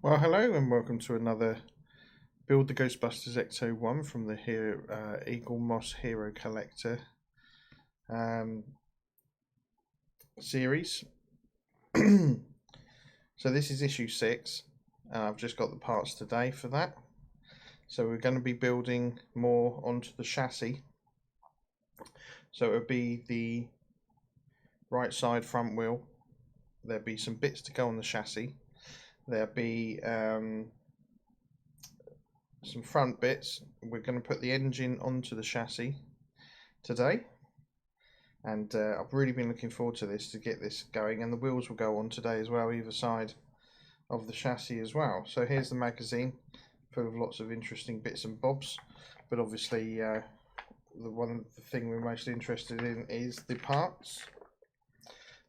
Well, hello and welcome to another Build the Ghostbusters Ecto 1 from the EagleMoss Hero Collector series. So this is issue 6 and I've just got the parts today for that. So we're going to be building more onto the chassis. So it would be the right side front wheel. There'll be some bits to go on the chassis. There'll be some front bits. We're going to put the engine onto the chassis today, and I've really been looking forward to this, to get this going, and the wheels will go on today as well, either side of the chassis as well. So here's the magazine full of lots of interesting bits and bobs, but obviously the thing we're most interested in is the parts.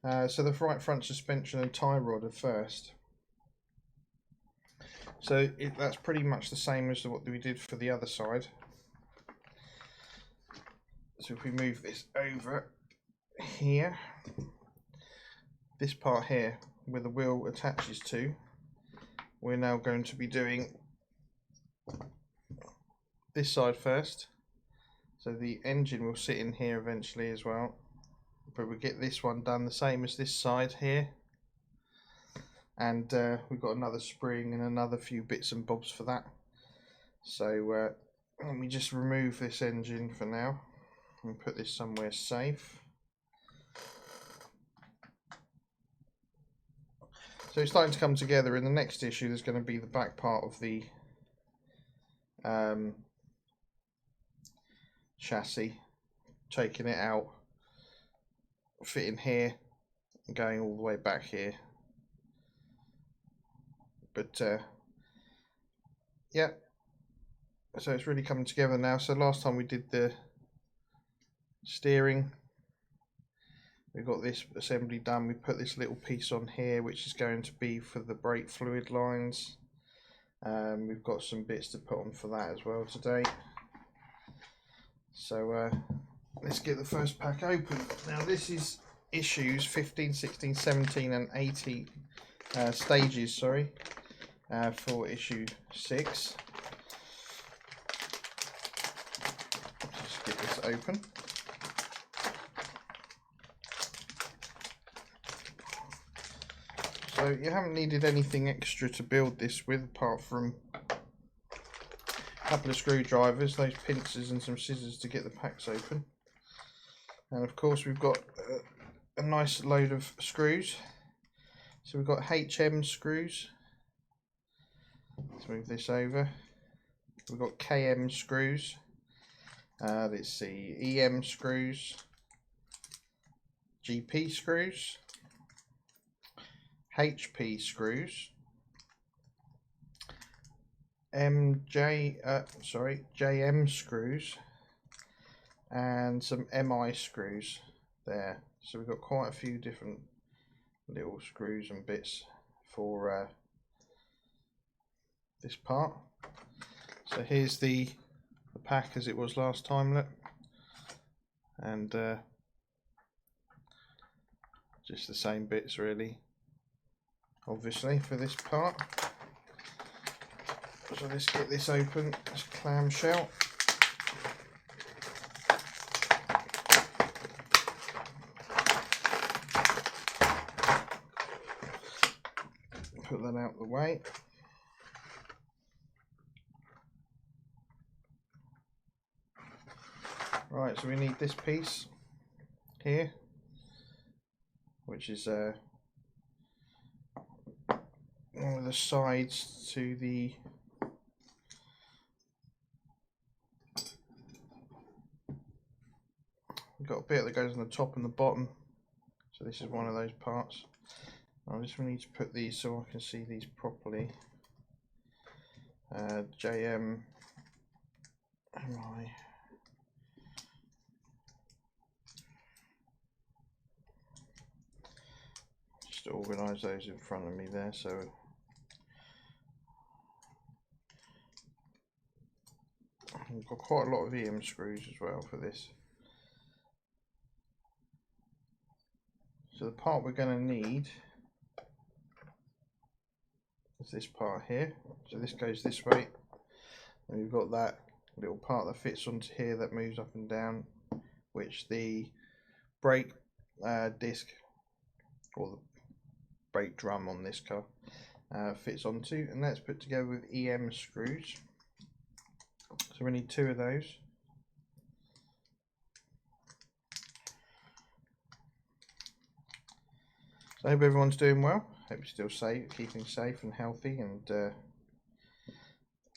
So the right front suspension and tie rod are first. So that's pretty much the same as what we did for the other side. So if we move this over here, this part here where the wheel attaches to, we're now going to be doing this side first. So the engine will sit in here eventually as well, but we get this one done the same as this side here. And we've got another spring and another few bits and bobs for that. So let me just remove this engine for now and put this somewhere safe. So it's starting to come together. In the next issue there's going to be the back part of the chassis, taking it out, fitting here and going all the way back here. But yeah, so it's really coming together now. So last time we did the steering, we got this assembly done. We put this little piece on here which is going to be for the brake fluid lines. We've got some bits to put on for that as well today. So let's get the first pack open. Now this is issues 15, 16, 17 and 18 stages, sorry. For issue 6. Just get this open. So you haven't needed anything extra to build this with, apart from a couple of screwdrivers, those pincers and some scissors to get the packs open. And of course we've got a nice load of screws. So we've got HM screws. Let's move this over. We've got KM screws. Let's see, EM screws, GP screws, HP screws, JM screws, and some MI screws there. So we've got quite a few different little screws and bits for this part. So here's the pack as it was last time, look, and just the same bits really, obviously, for this part. So let's get this open, this clamshell. Put that out of the way. Right, so we need this piece here, which is one of the sides to the we've got a bit that goes on the top and the bottom, so this is one of those parts. I just need to put these so I can see these properly. JM MI. Just to organise those in front of me there, so we've got quite a lot of EM screws as well for this. So the part we're going to need is this part here. So this goes this way, and we've got that little part that fits onto here that moves up and down, which the brake disc or the brake drum on this car fits onto, and that's put together with EM screws. So we need 2 of those. So I hope everyone's doing well. Hope you're still safe, keeping safe and healthy, and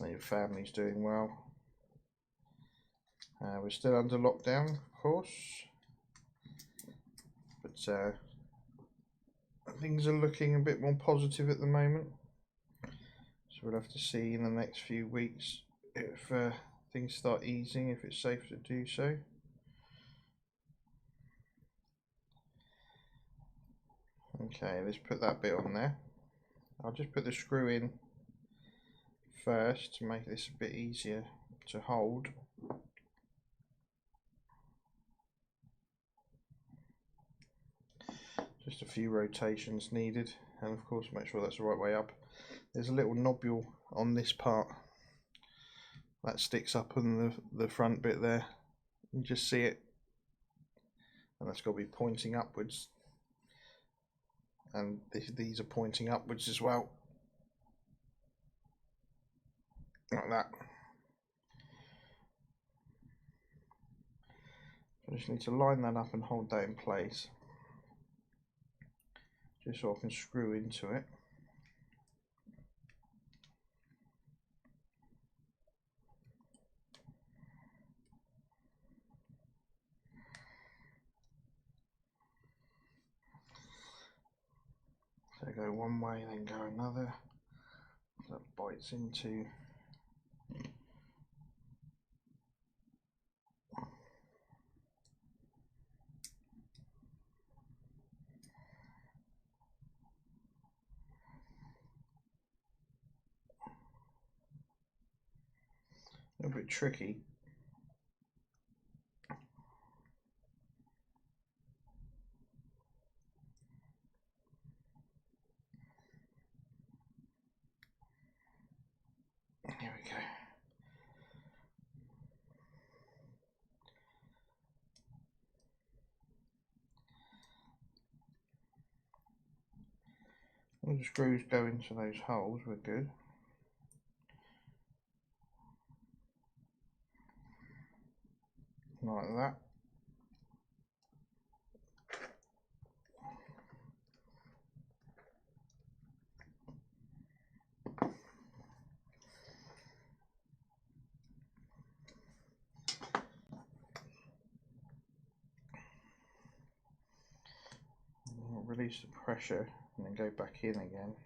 your family's doing well. We're still under lockdown, of course, but things are looking a bit more positive at the moment. So we'll have to see in the next few weeks if things start easing, if it's safe to do so. Okay, let's put that bit on there. I'll just put the screw in first to make this a bit easier to hold. Just a few rotations needed, and of course make sure that's the right way up. There's a little nobule on this part that sticks up on the front bit there. You can just see it, and that's got to be pointing upwards, and these are pointing upwards as well, like that. I just need to line that up and hold that in place, just so I can screw into it. So go one way, then go another. That bites into. A little bit tricky. Here we go. All the screws go into those holes, we're good. Like that. Release the pressure and then go back in again.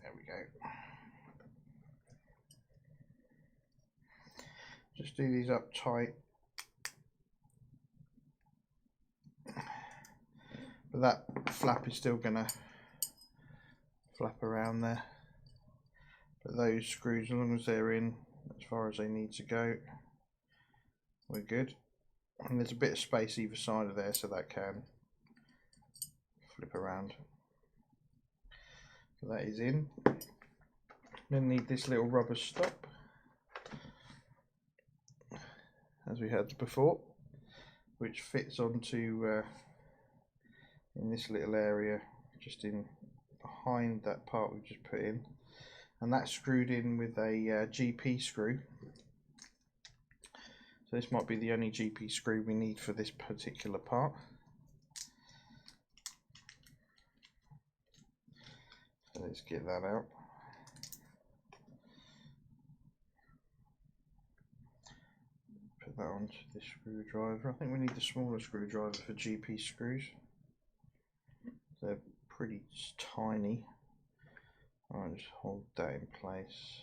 There we go. Just do these up tight. But that flap is still gonna flap around there. But those screws, as long as they're in as far as they need to go, we're good. And there's a bit of space either side of there, so that can flip around. So that is in. Then need this little rubber stop, as we had before, which fits onto in this little area, just in behind that part we've just put in. And that's screwed in with a GP screw. So this might be the only GP screw we need for this particular part. So let's get that out. Put that onto this screwdriver. I think we need the smaller screwdriver for GP screws. They're pretty tiny. I'll just hold that in place.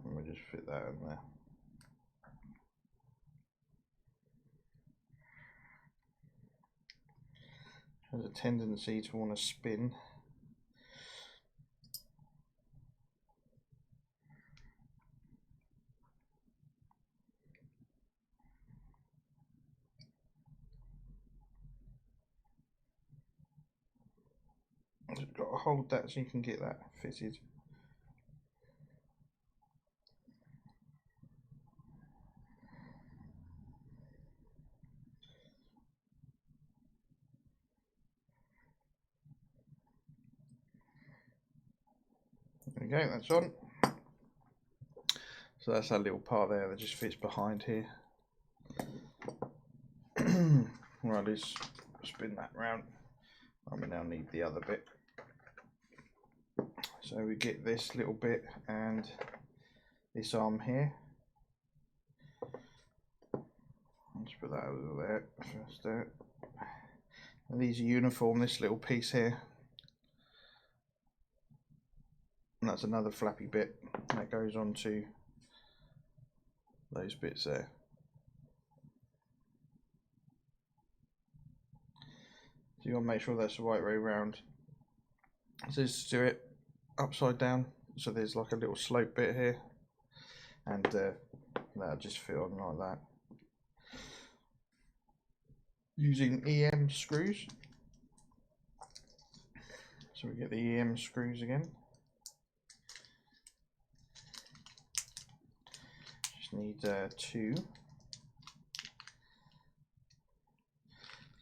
And we'll just fit that in there. Has a tendency to want to spin. Just got to hold that so you can get that fitted. There we go, that's on. So that's that little part there that just fits behind here. Right, let's spin that round. We now need the other bit. So we get this little bit and this arm here. Let's put that over there first there. And these are uniform, this little piece here. And that's another flappy bit that goes onto those bits there. So you want to make sure that's the right way around. So just do it upside down. So there's like a little slope bit here, and that'll just fit on like that. Using EM screws. So we get the EM screws again. Just need 2.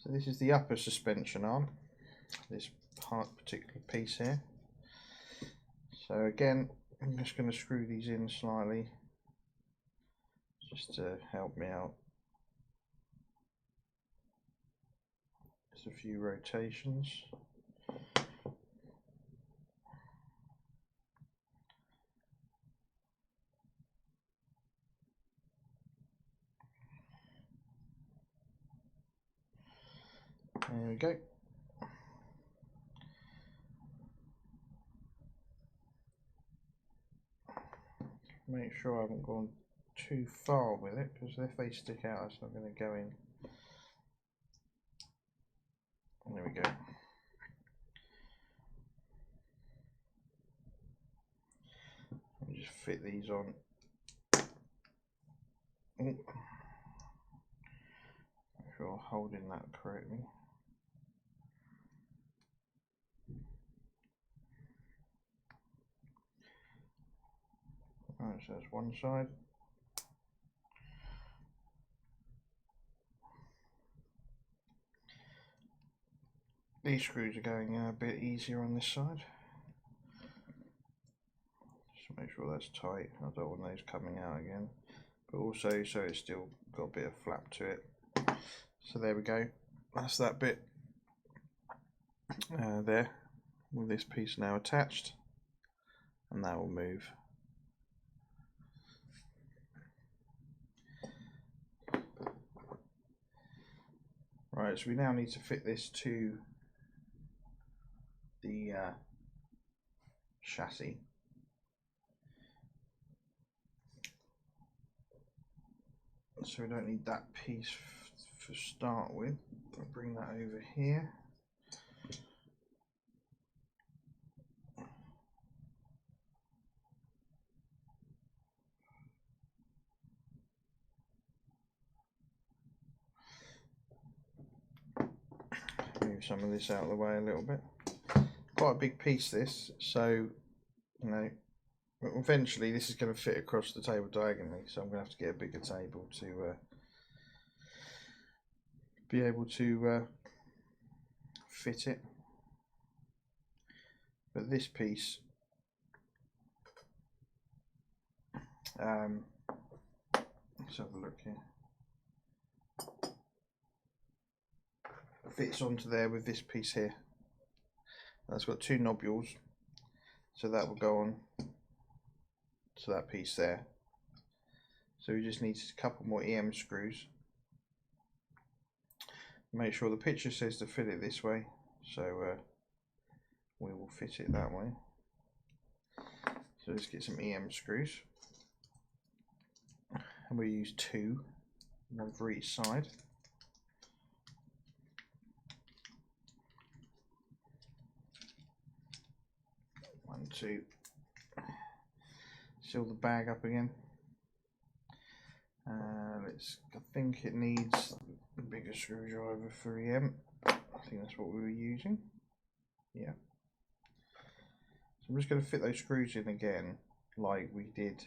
So this is the upper suspension arm, this particular piece here. So again, I'm just going to screw these in slightly, just to help me out. Just a few rotations. There we go. Make sure I haven't gone too far with it, because if they stick out, it's not going to go in. There we go. Let me just fit these on. Make sure I'm holding that correctly. Right, so that's one side. These screws are going in a bit easier on this side. Just make sure that's tight. I don't want those coming out again. But also so it's still got a bit of flap to it. So there we go. That's that bit there, with this piece now attached, and that will move. Right, so we now need to fit this to the chassis. So we don't need that piece to start with. I'll bring that over here. Move some of this out of the way a little bit. Quite a big piece this, so you know, eventually this is going to fit across the table diagonally, so I'm going to have to get a bigger table to be able to fit it. But this piece let's have a look here. Fits onto there with this piece here. That's got 2 nobules, so that will go on to that piece there. So we just need a couple more EM screws. Make sure the picture says to fit it this way, so we will fit it that way. So let's get some EM screws, and we'll use 2, one for each side. One, 2. Seal the bag up again. I think it needs a bigger screwdriver for EM. I think that's what we were using. Yeah. I'm just going to fit those screws in again like we did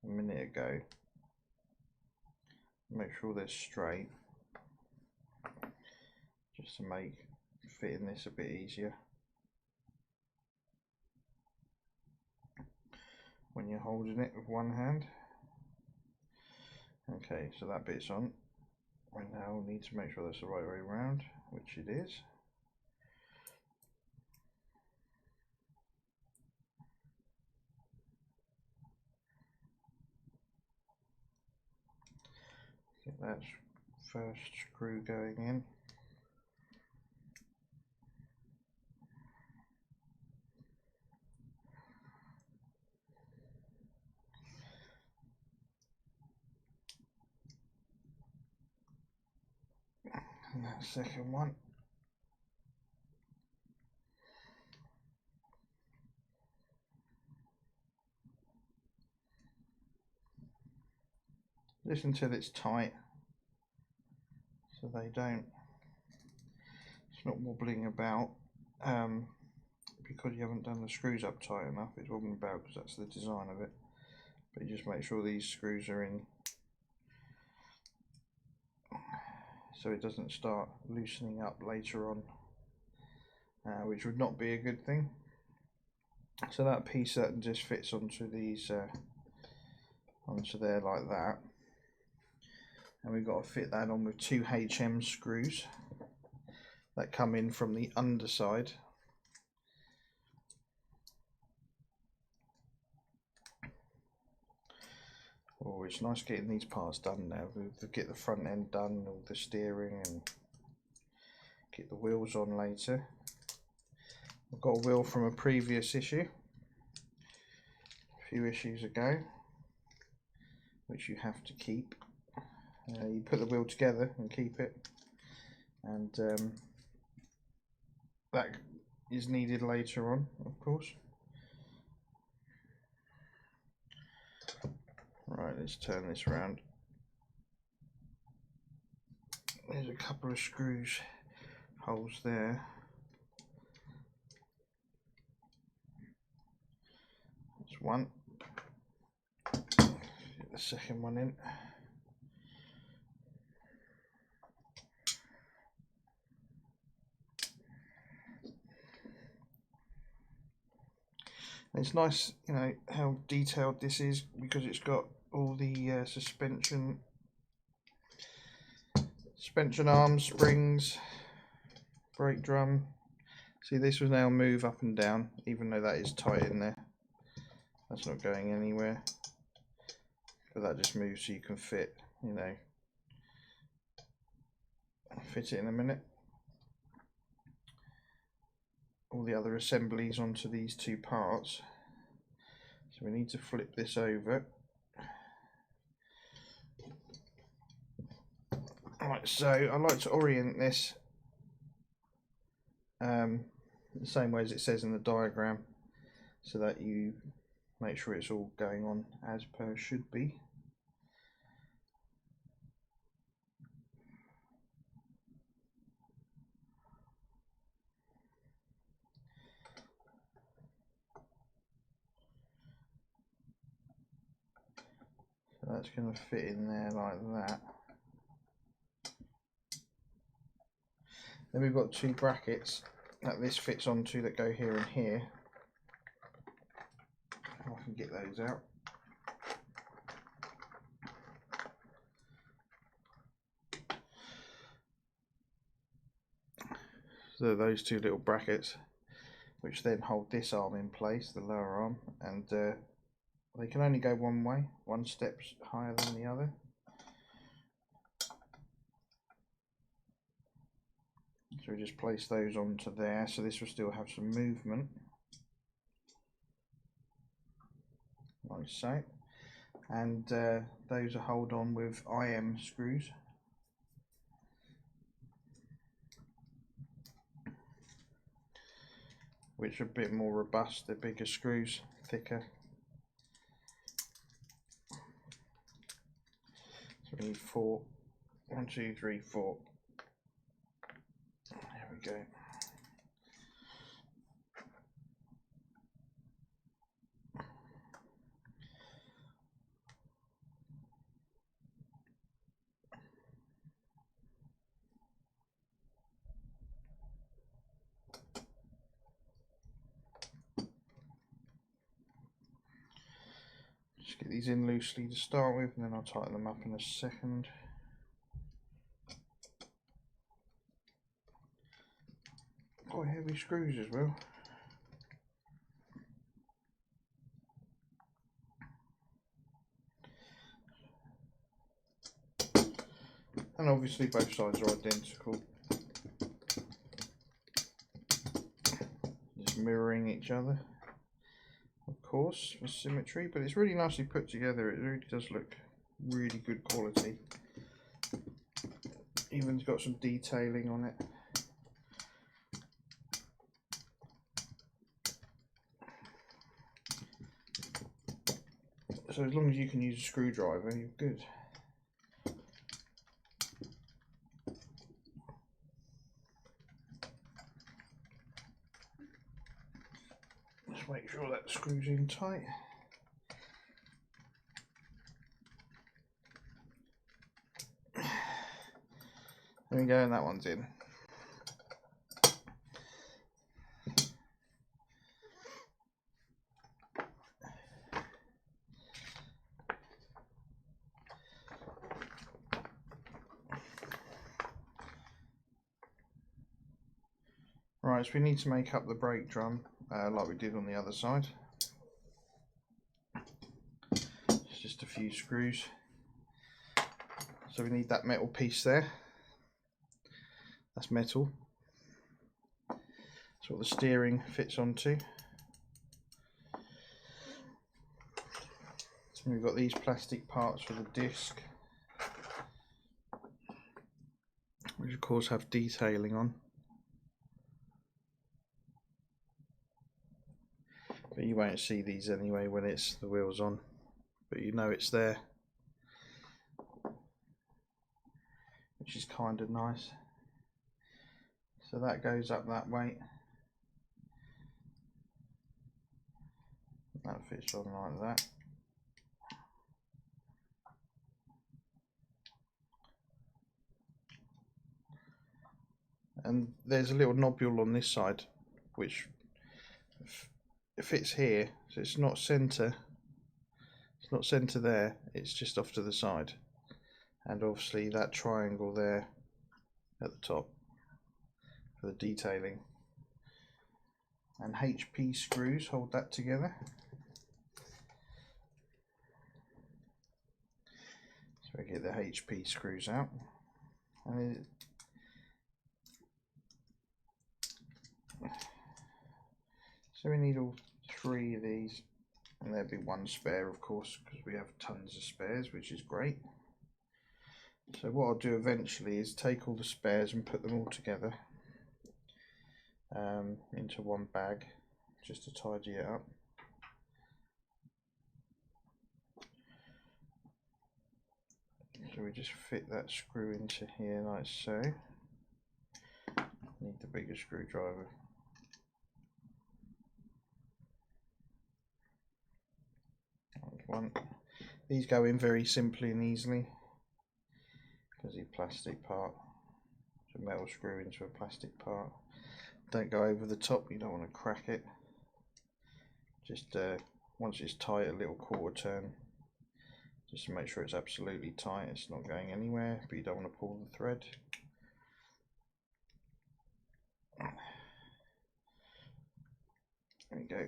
a minute ago. Make sure they're straight, just to make fitting this a bit easier when you're holding it with one hand. Okay, so that bit's on. We now need to make sure that's the right way around, which it is. Get that first screw going in. And that second one. Just until it's tight, so they don't, it's not wobbling about because you haven't done the screws up tight enough. It's wobbling about because that's the design of it, but you just make sure these screws are in so it doesn't start loosening up later on, which would not be a good thing. So that piece that just fits onto these onto there like that, and we've got to fit that on with 2 HM screws that come in from the underside. Oh, it's nice getting these parts done now. We'll get the front end done, all the steering, and get the wheels on later. I've got a wheel from a previous issue, a few issues ago, which you have to keep. You put the wheel together and keep it, and that is needed later on, of course. Right, let's turn this around. There's a couple of screws holes there. That's one. Get the second one in. It's nice, you know, how detailed this is, because it's got all the suspension arms, springs, brake drum. See, this will now move up and down, even though that is tight in there. That's not going anywhere, but that just moves so you can fit, you know, fit it in a minute. All the other assemblies onto these 2 parts. So we need to flip this over. Right, so I like to orient this the same way as it says in the diagram, so that you make sure it's all going on as per should be. So that's going to fit in there like that. Then we've got 2 brackets that this fits onto that go here and here. I can get those out. So those 2 little brackets, which then hold this arm in place, the lower arm, and they can only go one way, one step higher than the other. So we just place those onto there, so this will still have some movement, like so. And those are held on with IM screws. Which are a bit more robust, they're bigger screws, thicker. So we need 4. 1, 2, 3, 4. There we go. Just get these in loosely to start with, and then I'll tighten them up in a second. Quite heavy screws as well. And obviously both sides are identical, just mirroring each other, of course, for symmetry, but it's really nicely put together. It really does look really good quality. Even got some detailing on it. So as long as you can use a screwdriver, you're good. Just make sure that screws in tight. There we go, and that one's in. Right, so we need to make up the brake drum like we did on the other side. It's just a few screws. So we need that metal piece there. That's metal. That's what the steering fits onto. So we've got these plastic parts for the disc, which of course have detailing on. But you won't see these anyway when it's the wheels on, but you know it's there, which is kind of nice. So that goes up that way. That fits on like that. And there's a little nobule on this side, which it fits here, so it's not centre. It's not centre there. It's just off to the side, and obviously that triangle there at the top for the detailing. And HP screws hold that together. So we get the HP screws out, and so we need all 3 of these, and there'll be 1 spare, of course, because we have tons of spares, which is great. So what I'll do eventually is take all the spares and put them all together into one bag, just to tidy it up. So we just fit that screw into here like so. Need the bigger screwdriver. One. These go in very simply and easily because the plastic part, it's a metal screw into a plastic part. Don't go over the top, you don't want to crack it. Just once it's tight, a little quarter turn, just to make sure it's absolutely tight, it's not going anywhere, but you don't want to pull the thread. There we go.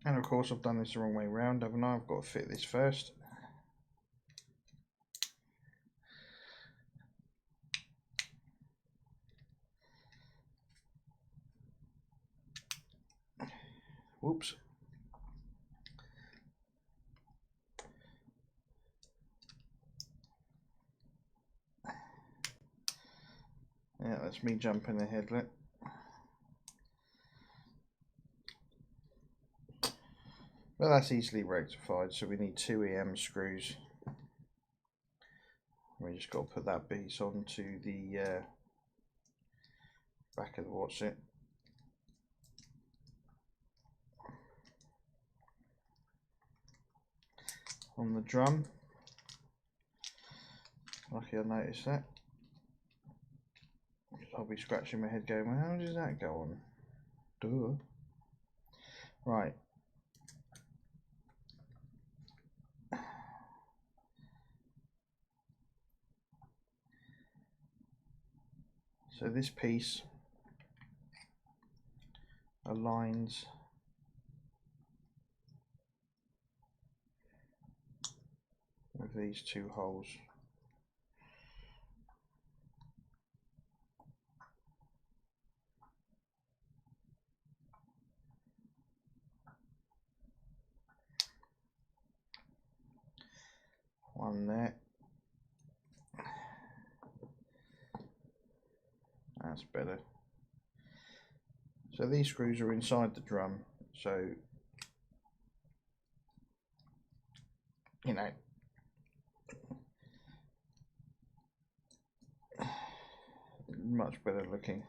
And of course I've done this the wrong way round, haven't I? I've got to fit this first. Whoops. Yeah, that's me jumping ahead, look. Well, that's easily rectified, so we need 2 EM screws. We just got to put that piece onto the back of the what's it. on the drum. Lucky I noticed that. I'll be scratching my head going, well, how does that go on? Duh. Right. So this piece aligns with these two holes. One there. That's better. So these screws are inside the drum, so you know, much better looking.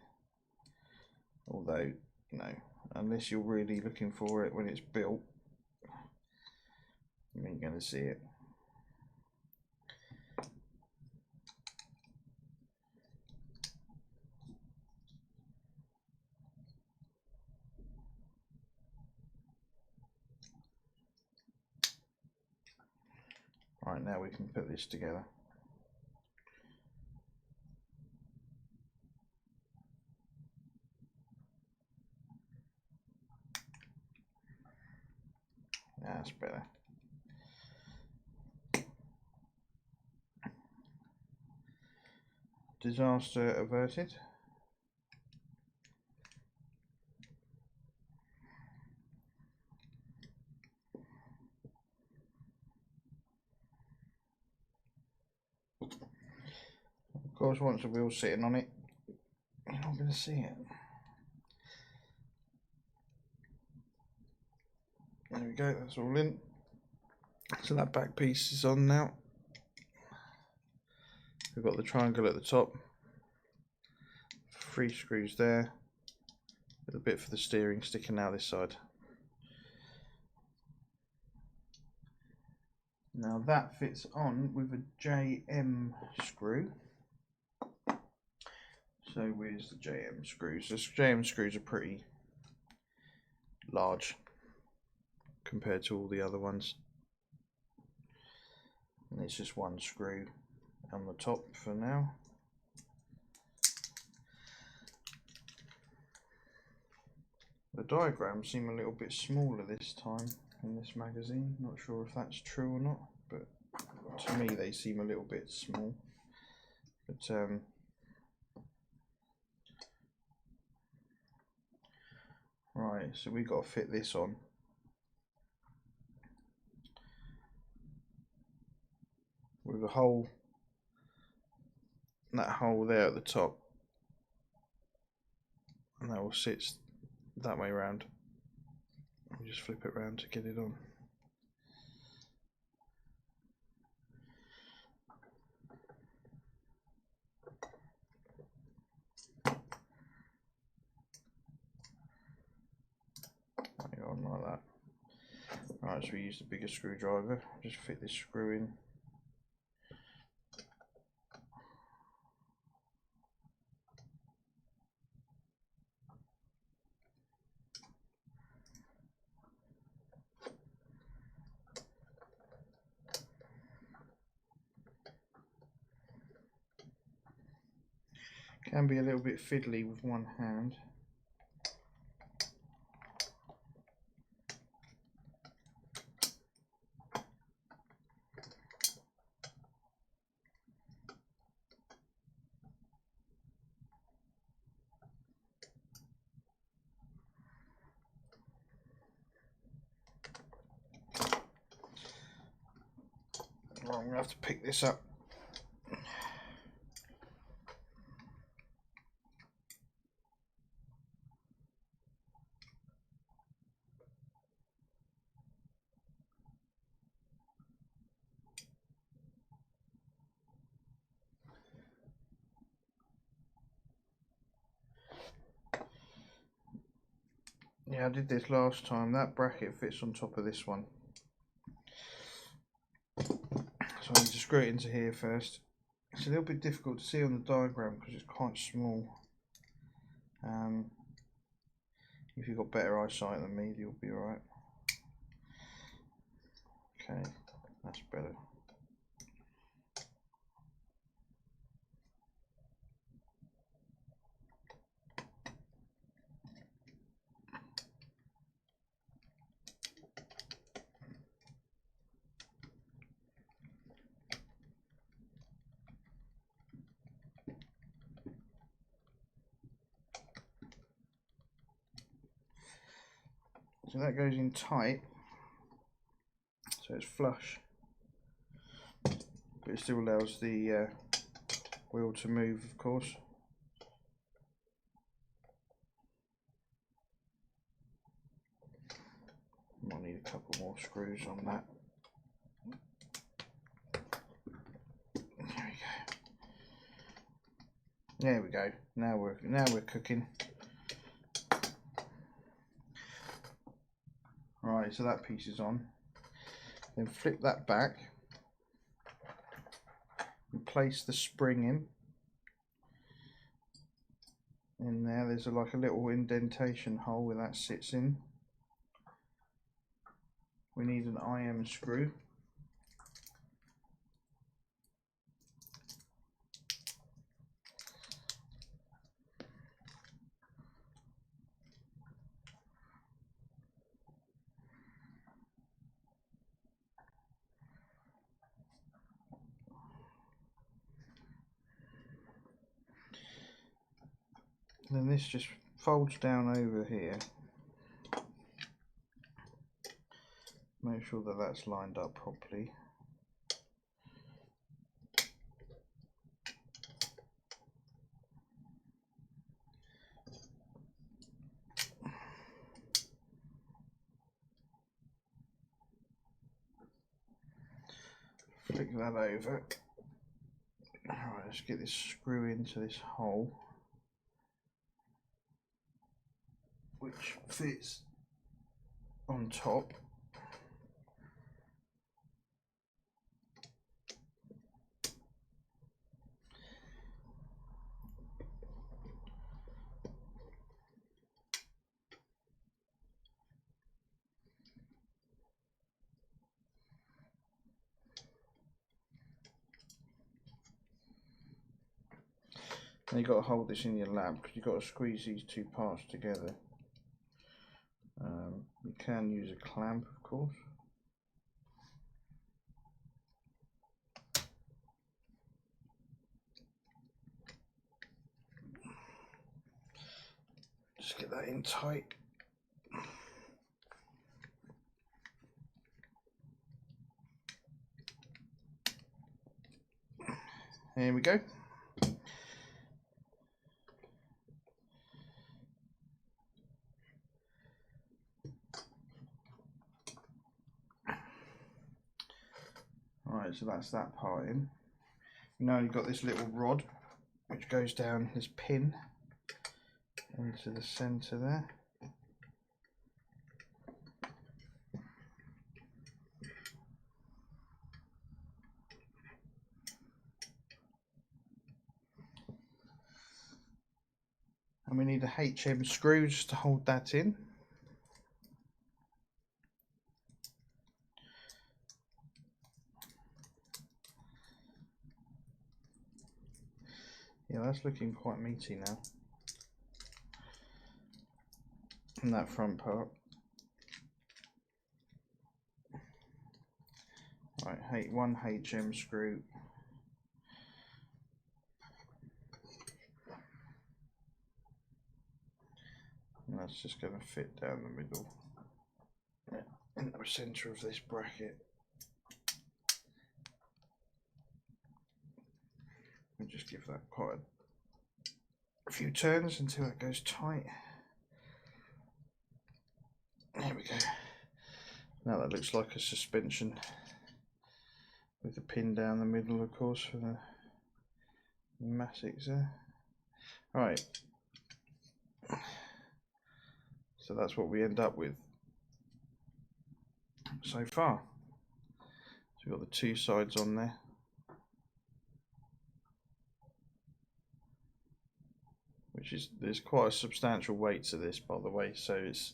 Although, you know, unless you're really looking for it when it's built, you ain't going to see it. Right, now we can put this together. That's better. Disaster averted. Of course, once the wheel's sitting on it, you're not going to see it. There we go, that's all in. So that back piece is on now. We've got the triangle at the top, 3 screws there, with a bit for the steering sticking out this side. Now that fits on with a JM screw. So where's the JM screws? The JM screws are pretty large compared to all the other ones. And it's just one screw on the top for now. The diagrams seem a little bit smaller this time in this magazine. Not sure if that's true or not, but to me they seem a little bit small. But right, so we've got to fit this on. With a hole, that hole there at the top, and that will sit that way around. I'll just flip it around to get it on. On like that. Right, so we use the bigger screwdriver, just fit this screw in. Can be a little bit fiddly with one hand. Well, I'm going to have to pick this up. Yeah, I did this last time. That bracket fits on top of this one. screw it into here first. It's a little bit difficult to see on the diagram because it's quite small. If you've got better eyesight than me, you'll be alright. Okay, that's better. So that goes in tight, so it's flush, but it still allows the wheel to move, of course. Might need a couple more screws on that. There we go. Now we're cooking. Right, so that piece is on. Then flip that back and place the spring in there. There's like a little indentation hole where that sits in. We need an IM screw. Then this just folds down over here. Make sure that that's lined up properly. Flick that over. Alright, let's get this screw into this hole, which fits on top. And you've got to hold this in your lap because you've got to squeeze these two parts together. You can use a clamp, of course. Just get that in tight. There we go. Alright, so that's that part in. Now you've got this little rod which goes down this pin into the centre there. And we need a HM screw just to hold that in. Yeah, that's looking quite meaty now. And that front part. Right, one HM screw. And that's just going to fit down the middle, in the centre of this bracket. And just give that quite a few turns until it goes tight. There we go. Now that looks like a suspension with the pin down the middle, of course, for the pneumatics there. Right. So that's what we end up with so far. So we've got the two sides on there. which is, there's quite a substantial weight to this, by the way, so it's,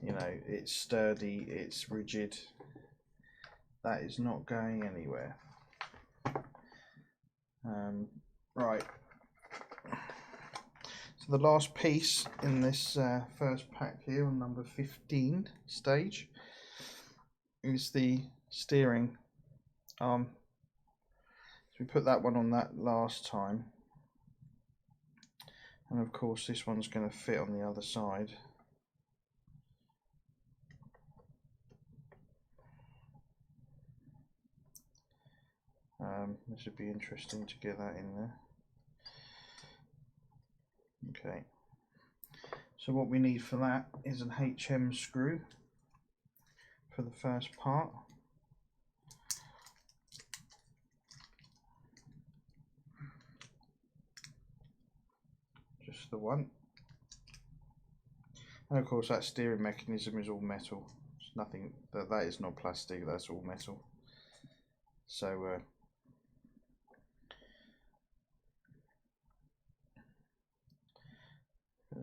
you know, it's sturdy, it's rigid. That is not going anywhere. Right, so the last piece in this first pack here on number 15 stage is the steering arm. So we put that one on that last time, and of course this one's going to fit on the other side. This would be interesting to get that in there. Okay, so what we need for that is an HM screw for the first part. Just the one. And of course that steering mechanism is all metal. It's nothing, that is not plastic, that's all metal. So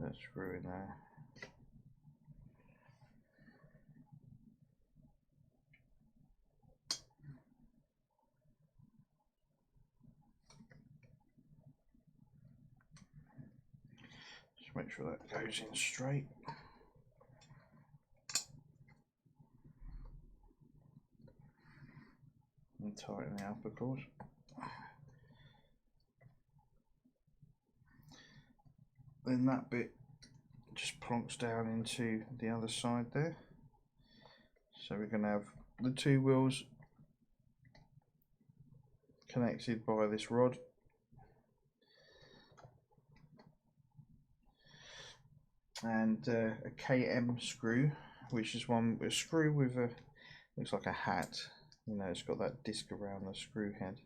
that screw in there. Just make sure that goes in straight. And tighten it up, of course. Then that bit just plonks down into the other side there. So we're going to have the two wheels connected by this rod. And a KM screw, which is a screw with a, looks like a hat. You know, it's got that disc around the screw head.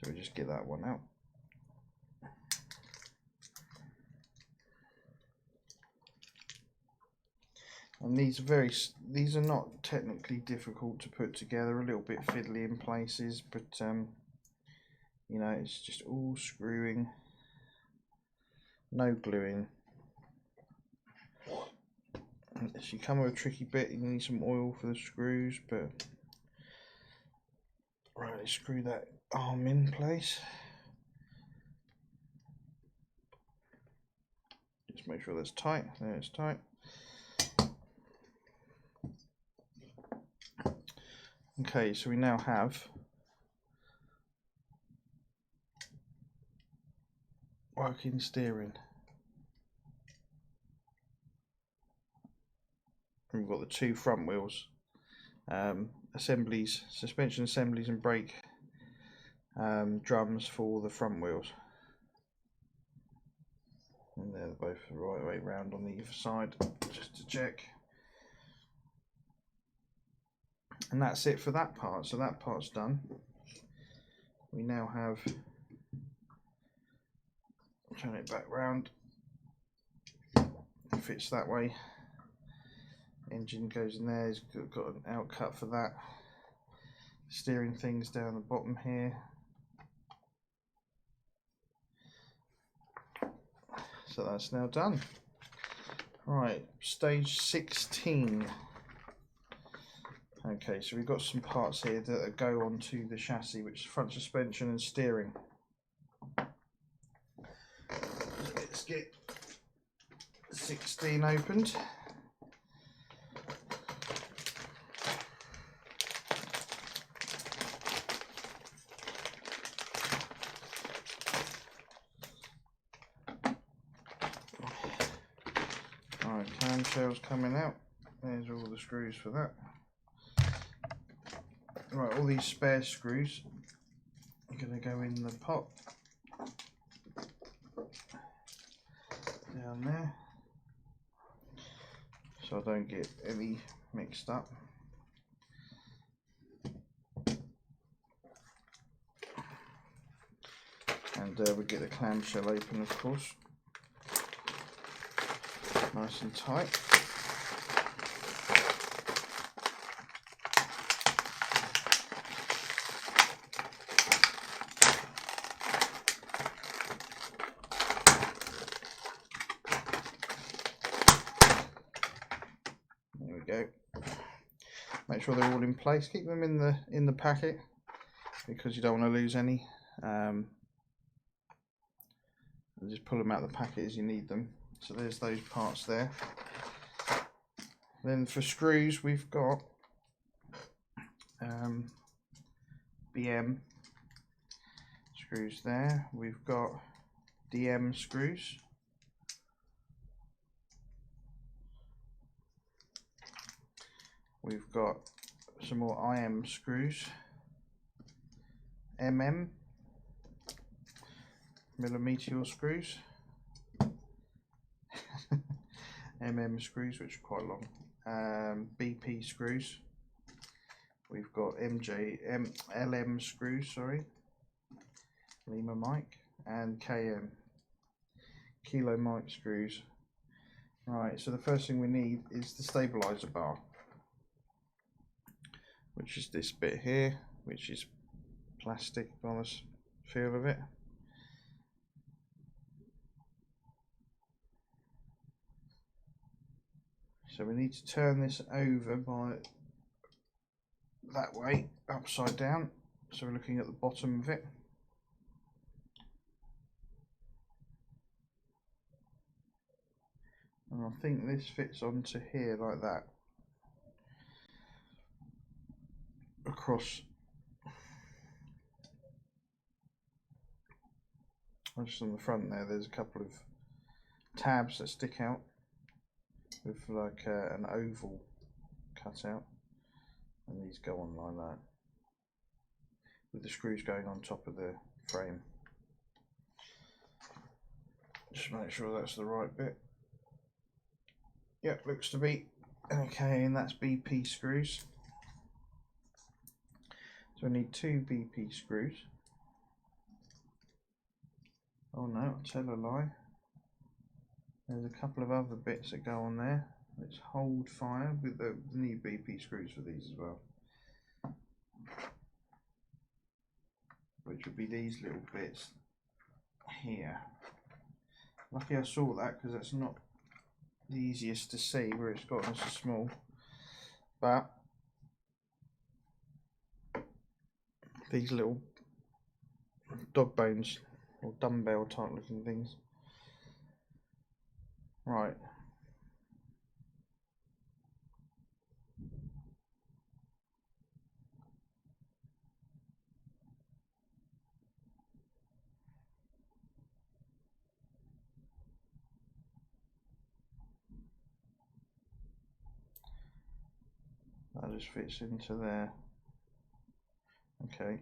So we just get that one out. And these are not technically difficult to put together, a little bit fiddly in places, but you know, it's just all screwing, no gluing. So you come with a tricky bit, you need some oil for the screws, but right, let's screw that arm in place. Just make sure that's tight. There, it's tight. Okay, so we now have working steering. We've got the two front wheels, assemblies, suspension assemblies and brake drums for the front wheels. And they're both the right way round on the other side, just to check. And that's it for that part, so that part's done. We now have, turn it back round, fits that way. Engine goes in there, it's got an outcut for that. Steering things down the bottom here. So that's now done. Right, stage 16. Okay, so we've got some parts here that go onto the chassis, which is front suspension and steering. Let's get 16 opened. Alright, clamshells coming out. There's all the screws for that. Right, all these spare screws are going to go in the pot down there, so I don't get any mixed up. And we get the clamshell open, of course, nice and tight. sure they're all in place. Keep them in the packet because you don't want to lose any. Just pull them out of the packet as you need them. So there's those parts there. Then for screws, we've got BM screws there. We've got DM screws. We've got some more IM screws. Millimeter screws. Screws, which are quite long. BP screws. We've got LM screws, sorry. Lima Mike, and KM. Kilo Mike screws. Right, so the first thing we need is the stabilizer bar, which is this bit here, which is plastic by the feel of it. So we need to turn this over by that way, upside down. So we're looking at the bottom of it. And I think this fits onto here like that. Across. Just on the front there, there's a couple of tabs that stick out with like an oval cut out, and these go on like that with the screws going on top of the frame. Just make sure that's the right bit. Yep, looks to be okay, and that's BP screws. So we need 2 BP screws. Oh no, I'll tell a lie. There's a couple of other bits that go on there. Let's hold fire with the need BP screws for these as well. Which would be these little bits here. Lucky I saw that because that's not the easiest to see where it's gotten so small. But these little dog bones or dumbbell type looking things. Right. That just fits into there. Okay.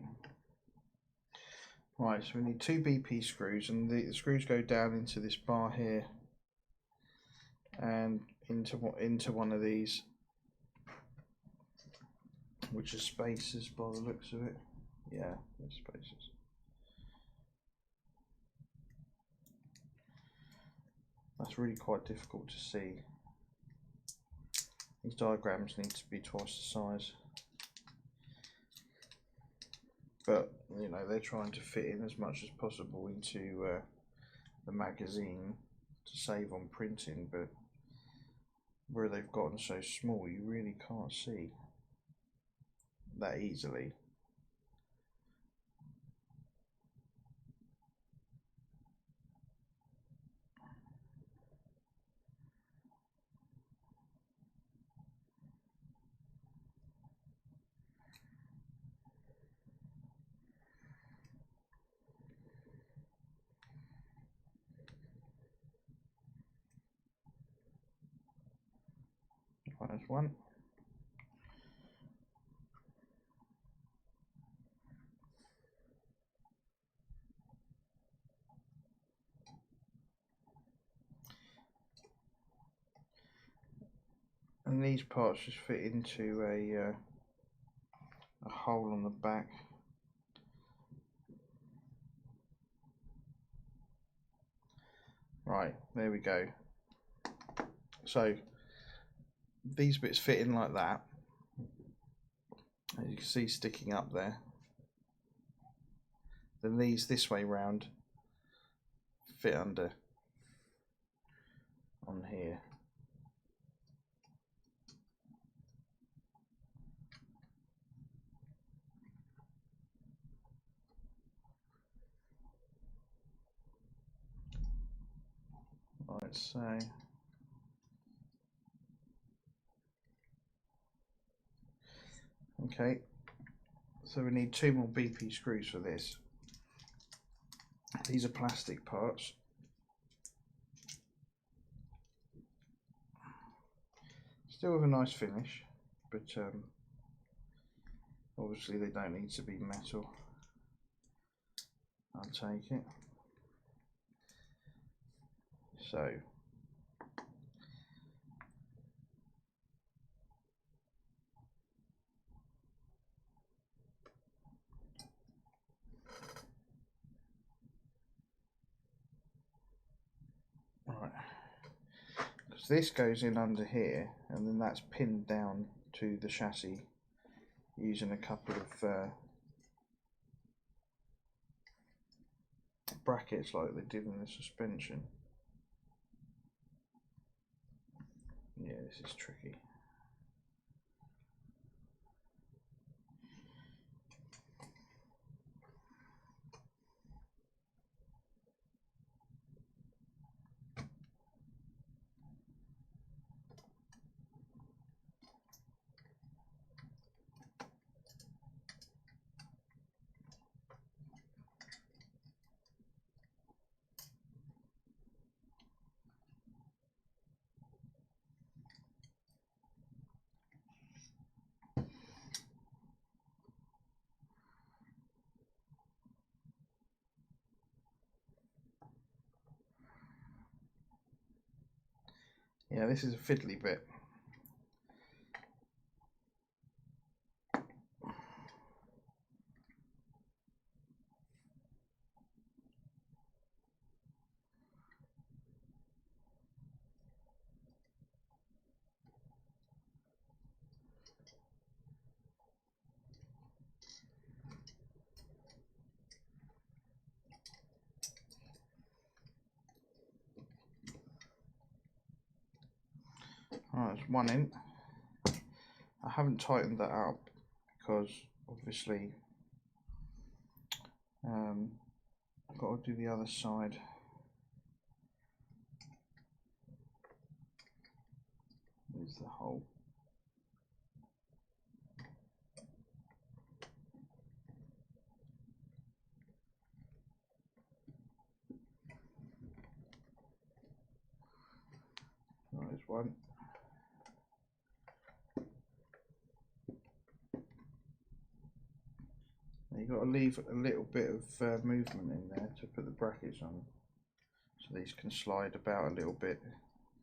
Right, so we need 2 BP screws, and the screws go down into this bar here and into one of these, which is spacers by the looks of it. Yeah, there's spacers. That's really quite difficult to see. These diagrams need to be twice the size. But, you know, they're trying to fit in as much as possible into the magazine to save on printing, but where they've gotten so small, you really can't see that easily. There's one. And these parts just fit into a hole on the back. Right, there we go. So these bits fit in like that, as you can see sticking up there. Then these this way round fit under on here. So okay, so we need 2 more BP screws for this. These are plastic parts. Still with a nice finish, but obviously they don't need to be metal. I'll take it. So right, because this goes in under here and then that's pinned down to the chassis using a couple of brackets like they did in the suspension. Yeah, this is tricky. Yeah, this is a fiddly bit. Alright, there's one in. I haven't tightened that up because obviously I've got to do the other side. There's the hole. There's one. You've got to leave a little bit of movement in there to put the brackets on, so these can slide about a little bit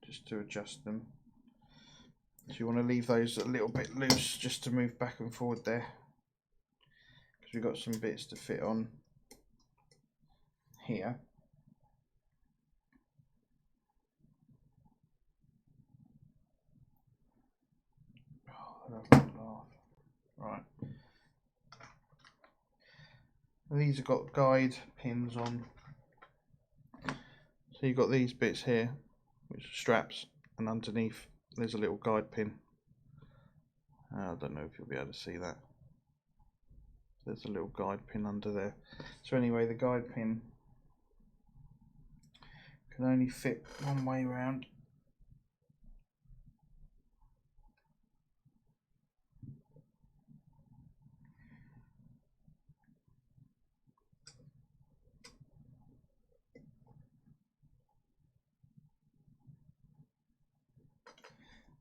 just to adjust them. So you want to leave those a little bit loose just to move back and forward there, because we've got some bits to fit on here. Oh, right. And these have got guide pins on. So you've got these bits here, which are straps, and underneath there's a little guide pin. I don't know if you'll be able to see that. There's a little guide pin under there. So anyway, the guide pin can only fit one way round.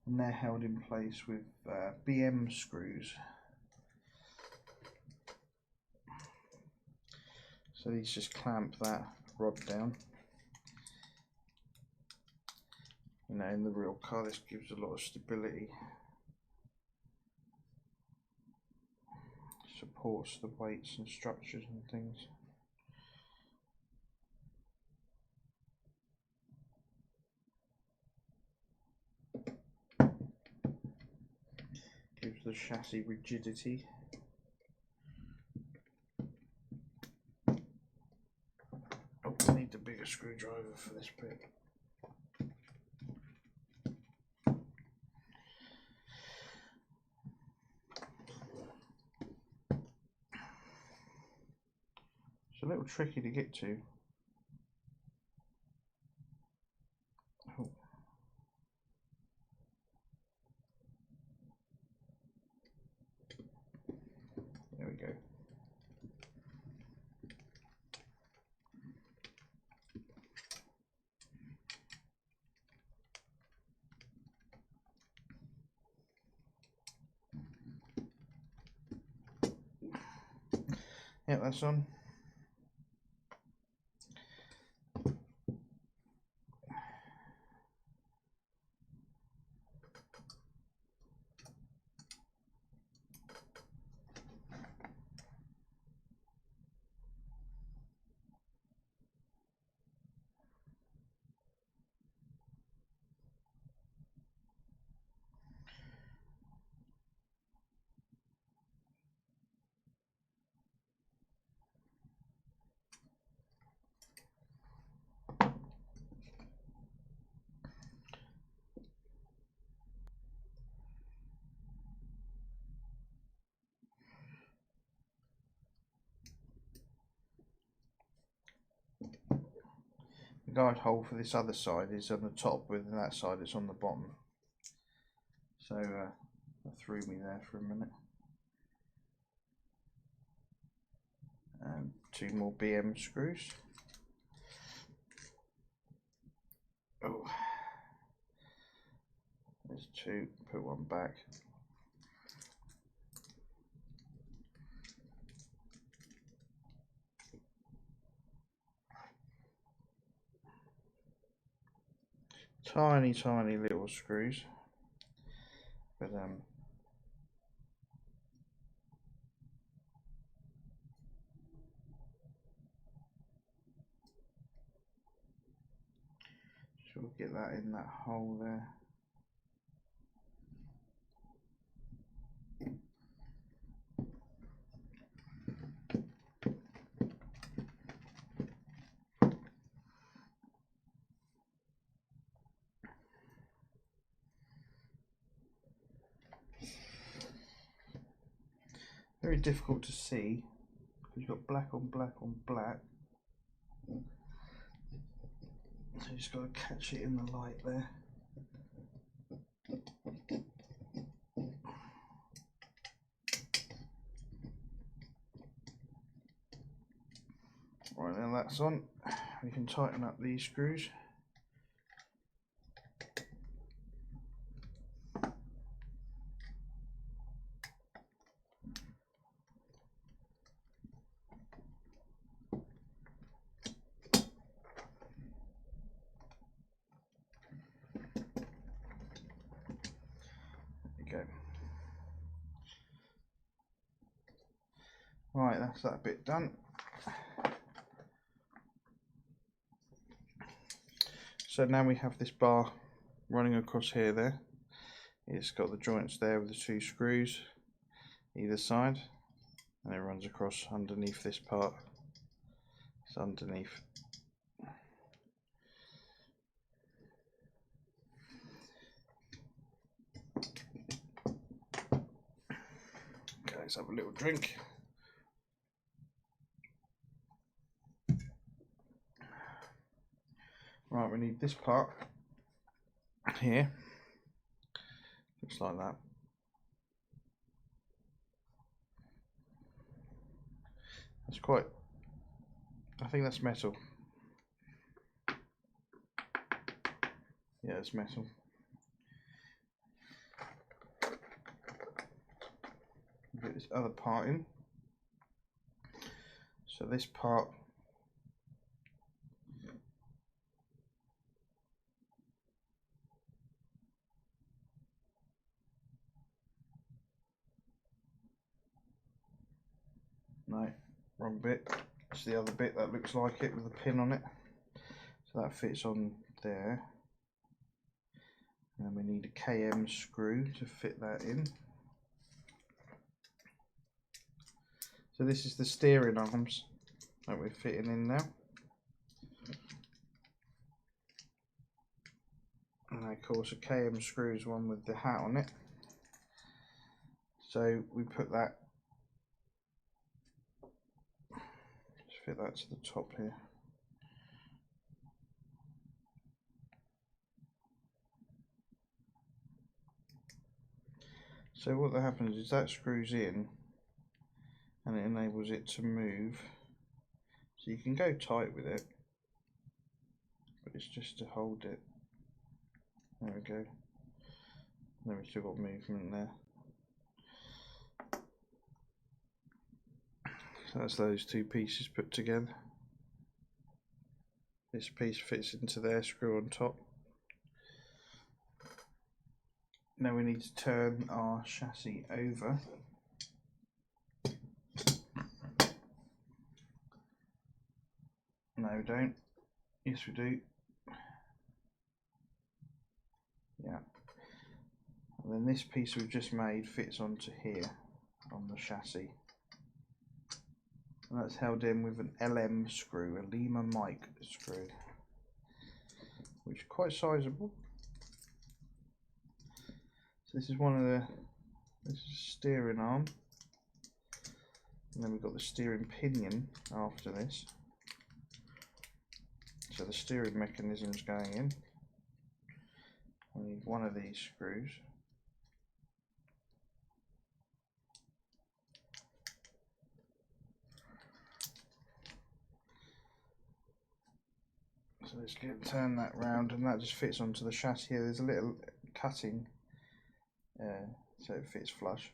And they're held in place with BM screws. So these just clamp that rod down. You know, in the real car, this gives a lot of stability. Supports the weights and structures and things. Gives the chassis rigidity. Oh, I need a bigger screwdriver for this bit. It's a little tricky to get to. Yep, that's on. The guide hole for this other side is on the top, with that side it's on the bottom. So that threw me there for a minute. And 2 more BM screws. Oh, there's 2. Put 1 back. Tiny little screws, but we'll get that in that hole there. Very difficult to see because you've got black on black on black. So you just got to catch it in the light there. Right, now that's on. We can tighten up these screws. Go. Right, that's that bit done. So now we have this bar running across here there. It's got the joints there with the 2 screws either side, and it runs across underneath this part. It's underneath. Okay, let's have a little drink. Right, we need this part here. Looks like that. That's quite, I think that's metal. Yeah, it's metal. Get this other part in. So this part no, wrong bit. It's the other bit that looks like it with a pin on it. So that fits on there. And then we need a KM screw to fit that in. So this is the steering arms that we're fitting in now. And of course a KM screw is one with the hat on it. So we put that, just fit that to the top here. So what that happens is that screws in and it enables it to move. So you can go tight with it, but it's just to hold it. There we go. Then we've still got movement there. So that's those two pieces put together. This piece fits into there, screw on top. Now we need to turn our chassis over. No, we don't. Yes, we do. Yeah. And then this piece we've just made fits onto here on the chassis. And that's held in with an LM screw, a Lima mic screw, which is quite sizable. So this is one of the, this is a steering arm, and then we've got the steering pinion after this. So the steering mechanism's going in. I need one of these screws. So let's turn that round, and that just fits onto the chassis here. There's a little cutting so it fits flush.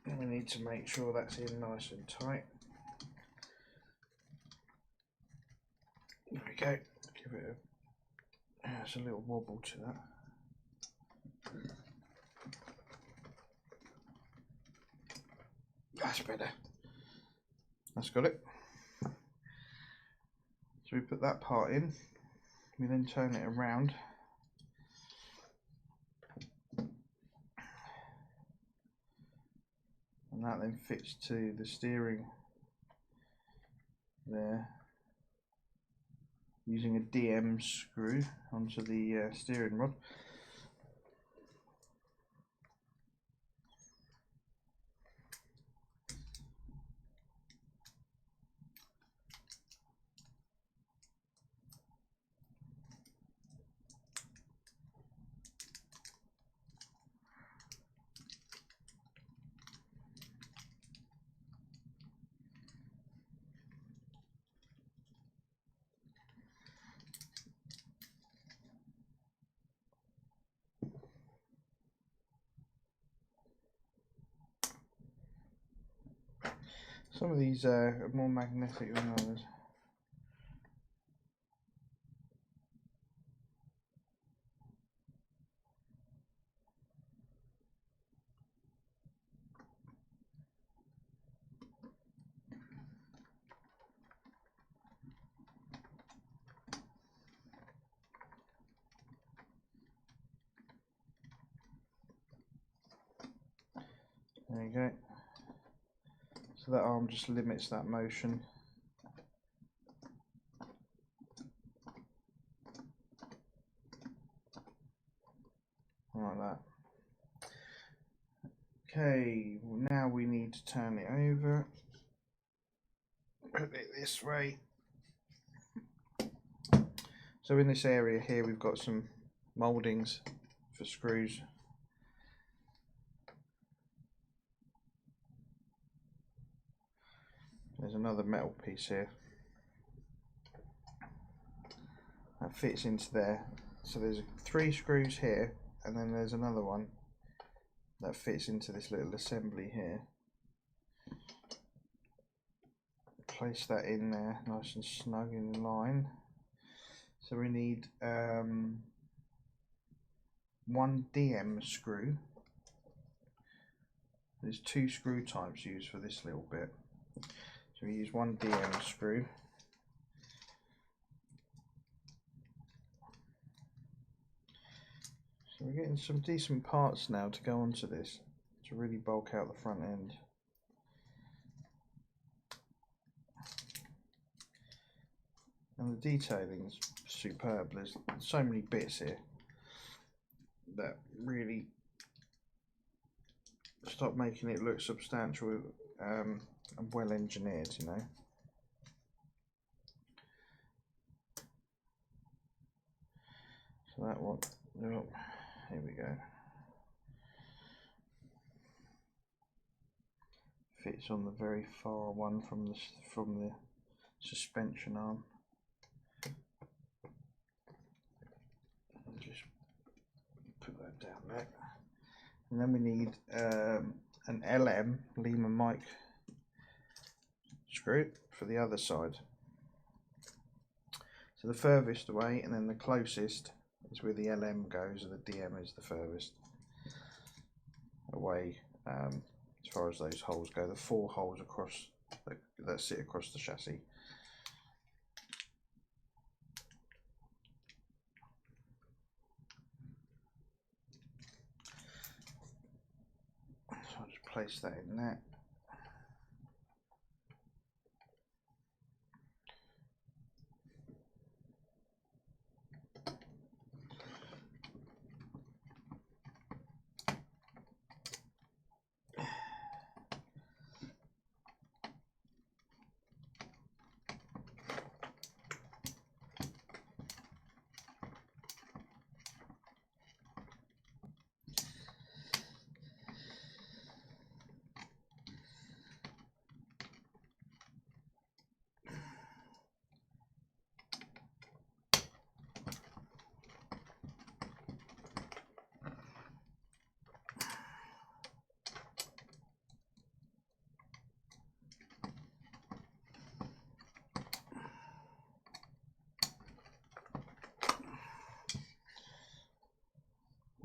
And we need to make sure that's in nice and tight. There we go. Give it a, there's a little wobble to that. That's better. That's got it. So we put that part in. We then turn it around. And that then fits to the steering there, using a DM screw onto the steering rod. Some of these are more magnetic than others. There you go. So that arm just limits that motion. Like that. Okay, well now we need to turn it over. Put it this way. So in this area here we've got some mouldings for screws. There's another metal piece here that fits into there. So there's 3 screws here, and then there's another one that fits into this little assembly here. Place that in there nice and snug in line. So we need 1 DM screw. There's 2 screw types used for this little bit. So we use 1 DM screw. So we're getting some decent parts now to go onto this to really bulk out the front end. And the detailing is superb. There's so many bits here that really start making it look substantial and well engineered, you know. So that one, oh, here we go. Fits on the very far one from the suspension arm. And just put that down there. And then we need an LM, Lima Mike screw for the other side. So the furthest away, and then the closest is where the LM goes, and the DM is the furthest away as far as those holes go. The 4 holes across that sit across the chassis. So I'll just place that in there.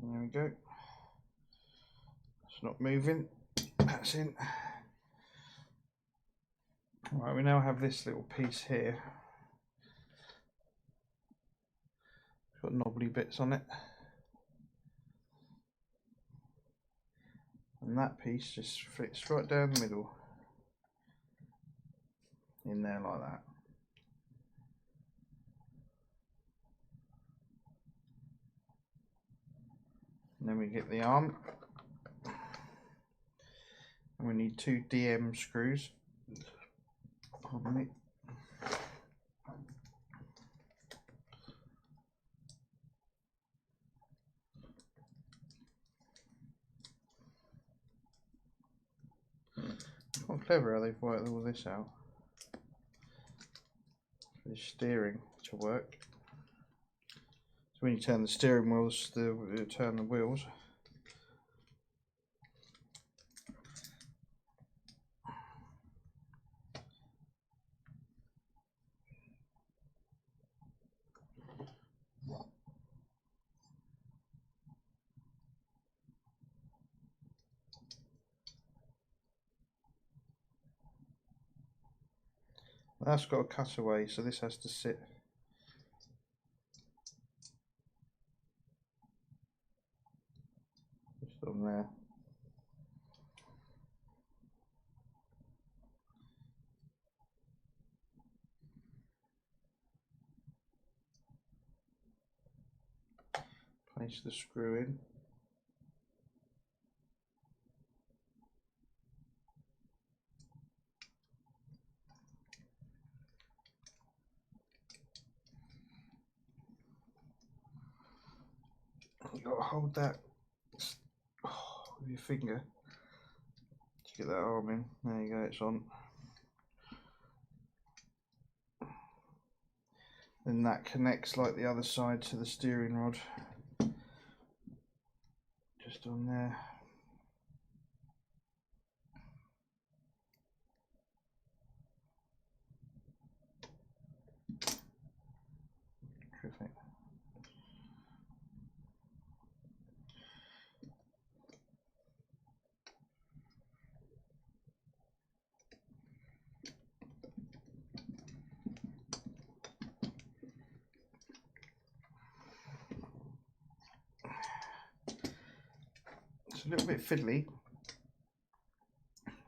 There we go. It's not moving. That's in. Right, we now have this little piece here. It's got knobbly bits on it. And that piece just fits right down the middle. In there like that. And then we get the arm, and we need 2 DM screws. Pardon me. Quite clever how they've worked all this out. For the steering to work. So when you turn the steering wheels, you turn the wheels. That's got a cutaway, so this has to sit. Just on there. Place the screw in. You've got to hold that with your finger to get that arm in. There you go, it's on. Then that connects like the other side to the steering rod. Just on there. Terrific. It's a little bit fiddly.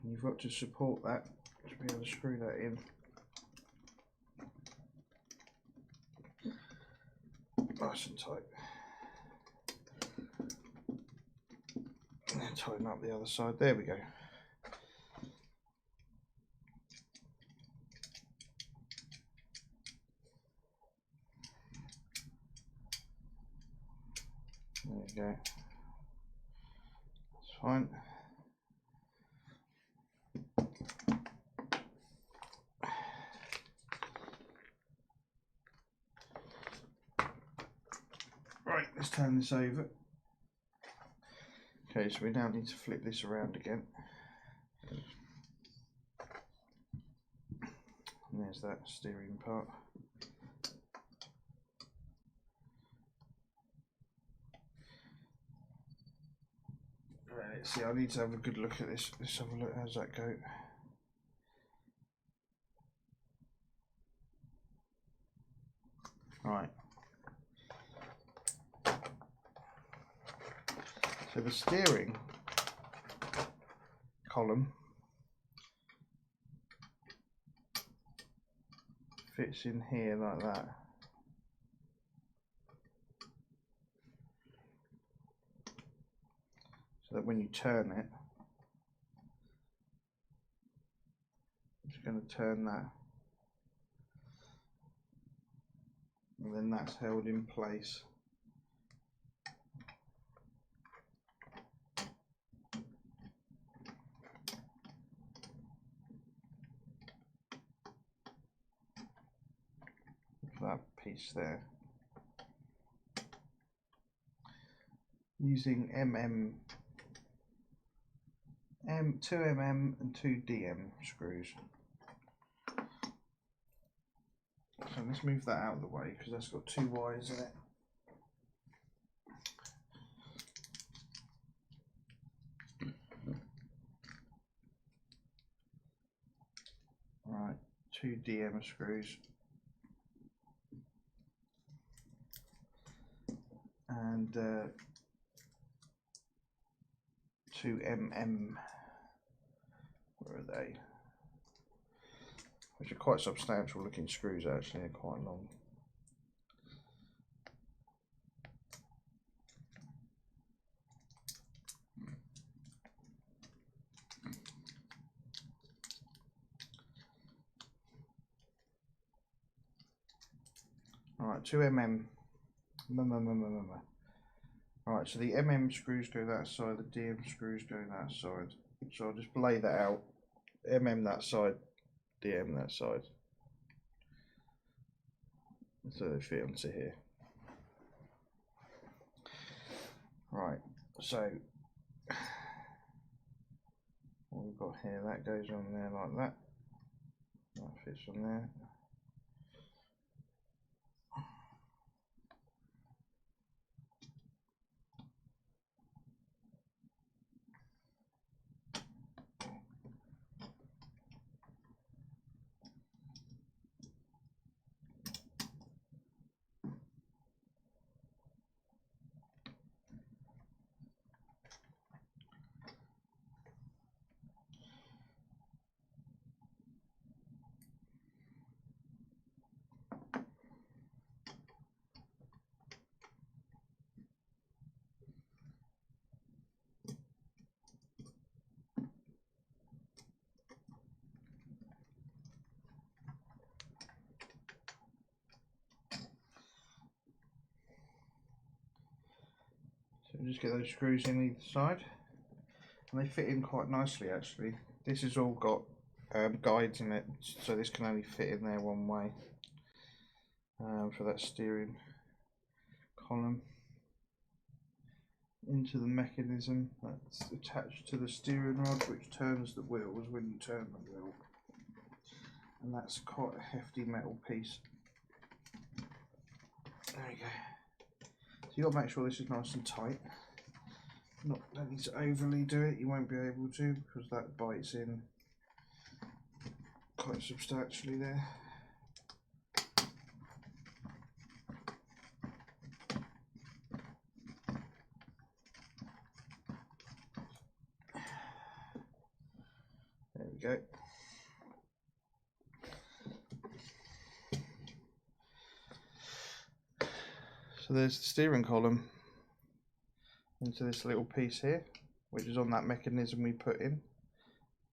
You've got to support that to be able to screw that in. Nice and tight. And then tighten up the other side. There we go. There you go. That's fine. Right, let's turn this over. Okay, so we now need to flip this around again. And there's that steering part. Right, see, I need to have a good look at this. Let's have a look. How's that go? Right. So the steering column fits in here like that. So that when you turn it, it's going to turn that. And then that's held in place. That piece there. Using 2mm and 2dm screws. So let's move that out of the way because that's got 2 wires in it. Right, 2dm screws. And 2mm, where are they? Which are quite substantial looking screws actually, they're quite long. Alright, 2mm. Alright, so the mm screws go that side, the dm screws go that side. So I'll just lay that out. Mm that side, dm that side. So they fit onto here. Right, so what we've got here, that goes on there like that. That fits on there. Just get those screws in either side, and they fit in quite nicely actually. This has all got guides in it, so this can only fit in there one way for that steering column. Into the mechanism that's attached to the steering rod, which turns the wheels when you turn the wheel, and that's quite a hefty metal piece. There we go. So you got to make sure this is nice and tight. Don't need to overly do it, you won't be able to because that bites in quite substantially there. There we go. So there's the steering column into this little piece here, which is on that mechanism we put in,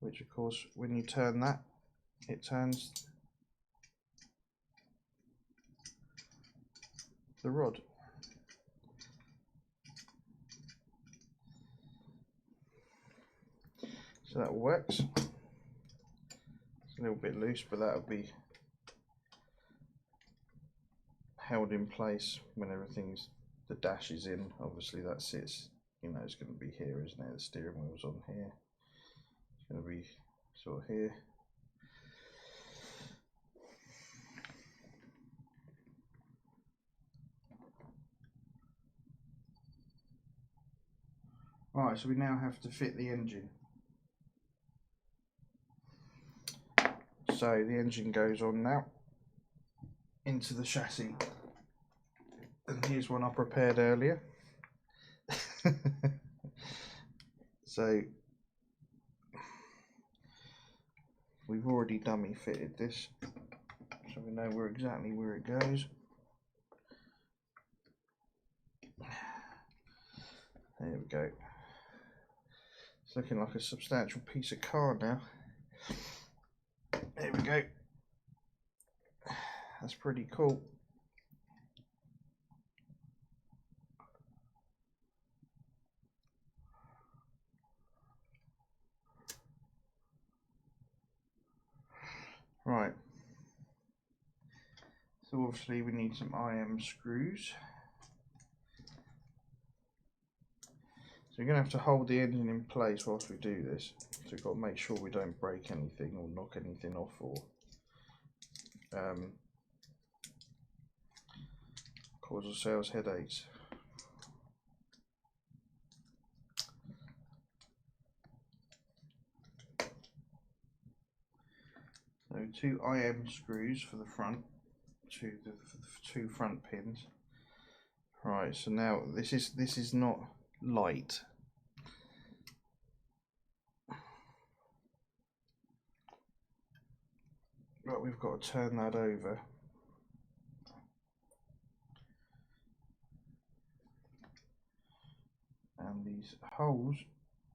which of course when you turn that, it turns the rod. So that works. It's a little bit loose, but that'll be held in place when the dash is in. Obviously that sits you know, it's going to be here, isn't it? The steering wheel's on here. It's going to be sort of here. Right, so we now have to fit the engine. So the engine goes on now into the chassis. And here's one I prepared earlier. So we've already dummy fitted this, so we know exactly where it goes. There we go. It's looking like a substantial piece of car now. There we go. That's pretty cool. Right. So obviously we need some IM screws. So you're going to have to hold the engine in place whilst we do this. So we've got to make sure we don't break anything or knock anything off or cause ourselves headaches. So 2 IM screws for the front, for the 2 front pins. Right, so now this is not light. But we've got to turn that over. And these holes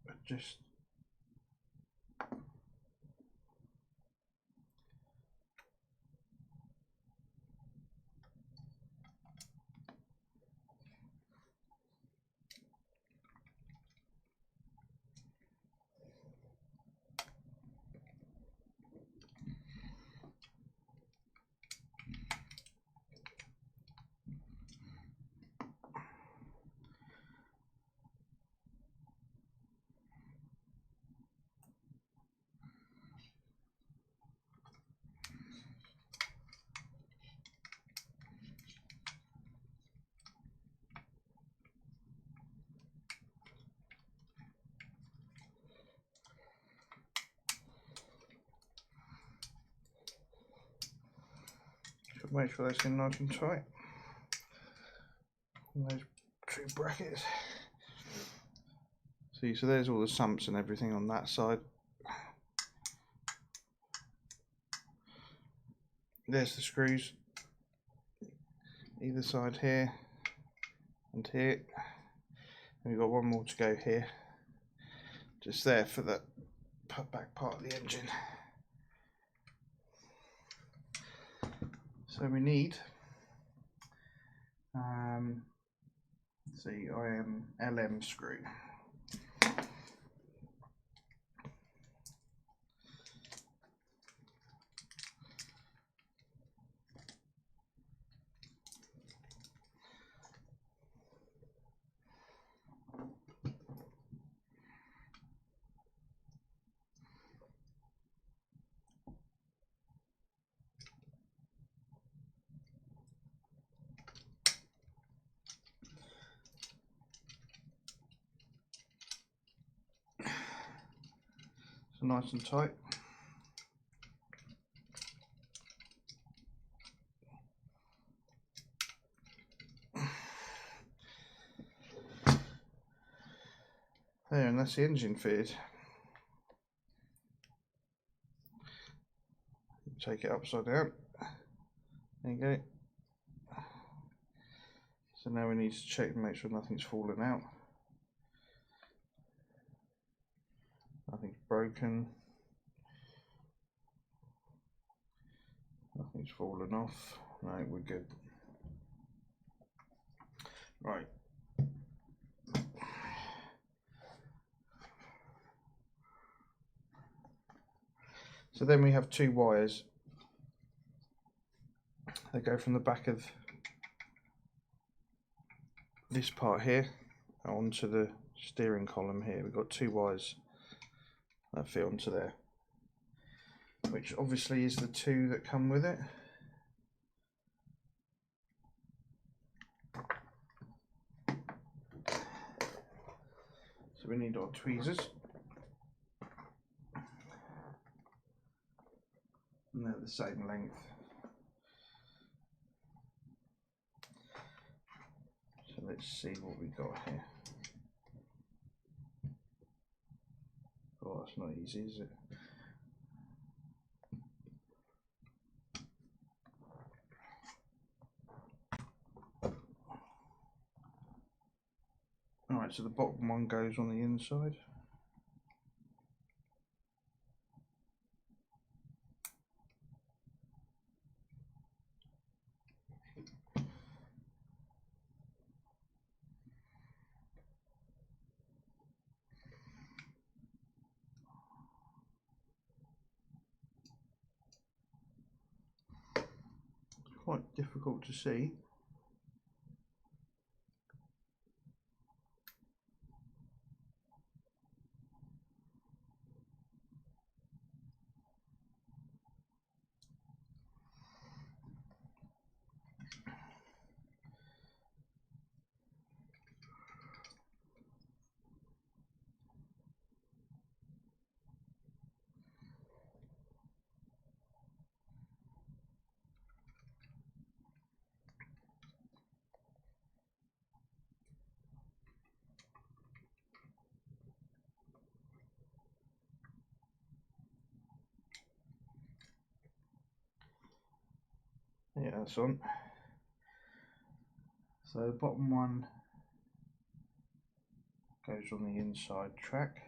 are just make sure that's in nice and tight. And those 2 brackets. See, so there's all the sumps and everything on that side. There's the screws, either side here and here. And we've got one more to go here, just there for the back part of the engine. So we need, let's see, IM LM screw. So nice and tight. There, and that's the engine fitted. Take it upside down. There you go. So now we need to check and make sure nothing's fallen out. Nothing's broken. Nothing's fallen off. No, we're good. Right. So then we have 2 wires. They go from the back of this part here onto the steering column here. We've got 2 wires that fit onto there, which obviously is the 2 that come with it. So we need our tweezers, and they're the same length. So let's see what we got here. Oh, that's not easy, is it? Alright, so the bottom one goes on the inside. Quite difficult to see. Yeah, that's on. So the bottom one goes on the inside track.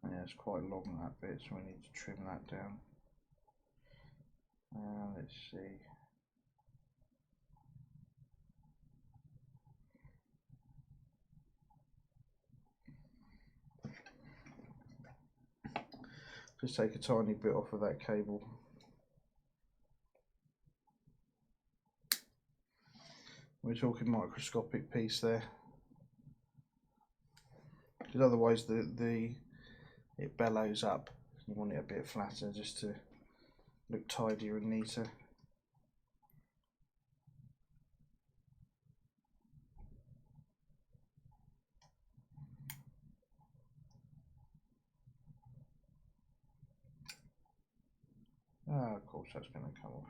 Yeah, it's quite long, that bit, so we need to trim that down. Let's see. Just take a tiny bit off of that cable. We're talking microscopic piece there, because otherwise it bellows up. You want it a bit flatter just to look tidier and neater. Of course that's going to come off.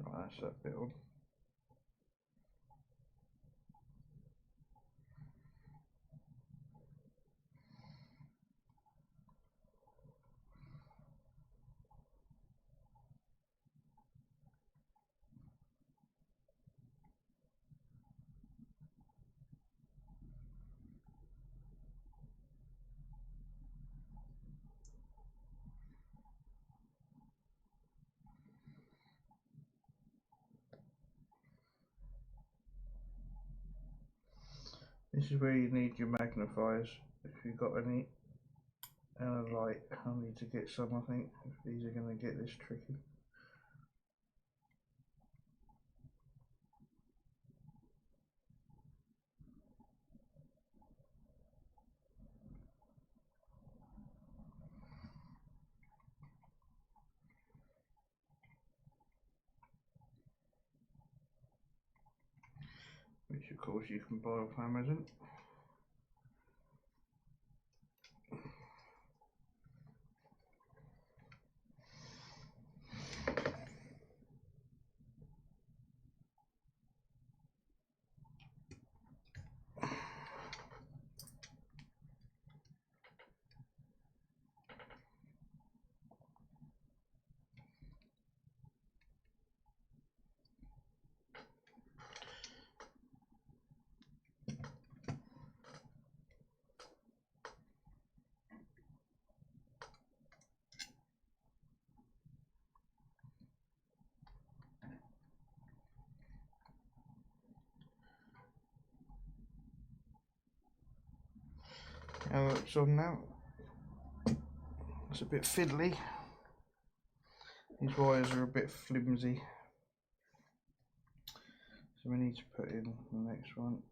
Right, that's that bit on. This is where you need your magnifiers, if you've got any. And a light, I'll need to get some, I think, if these are going to get this tricky. Which of course you can buy off Amazon. how it looks on now. It's a bit fiddly. These wires are a bit flimsy. So we need to put in the next one.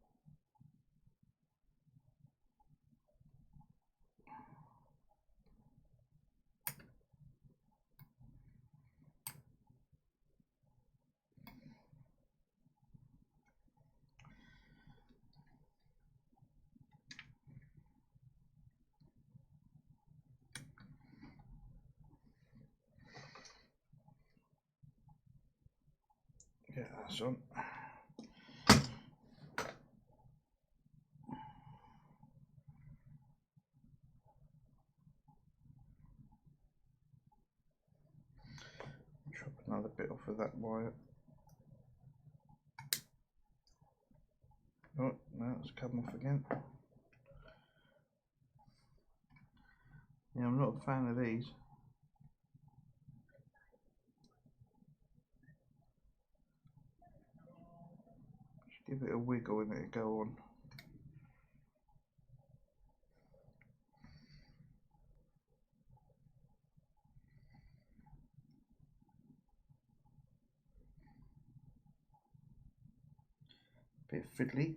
Yeah, that's on. Chop another bit off of that wire. Oh, now it's come off again. Yeah, I'm not a fan of these. Just give it a wiggle and it'll go on. Bit fiddly.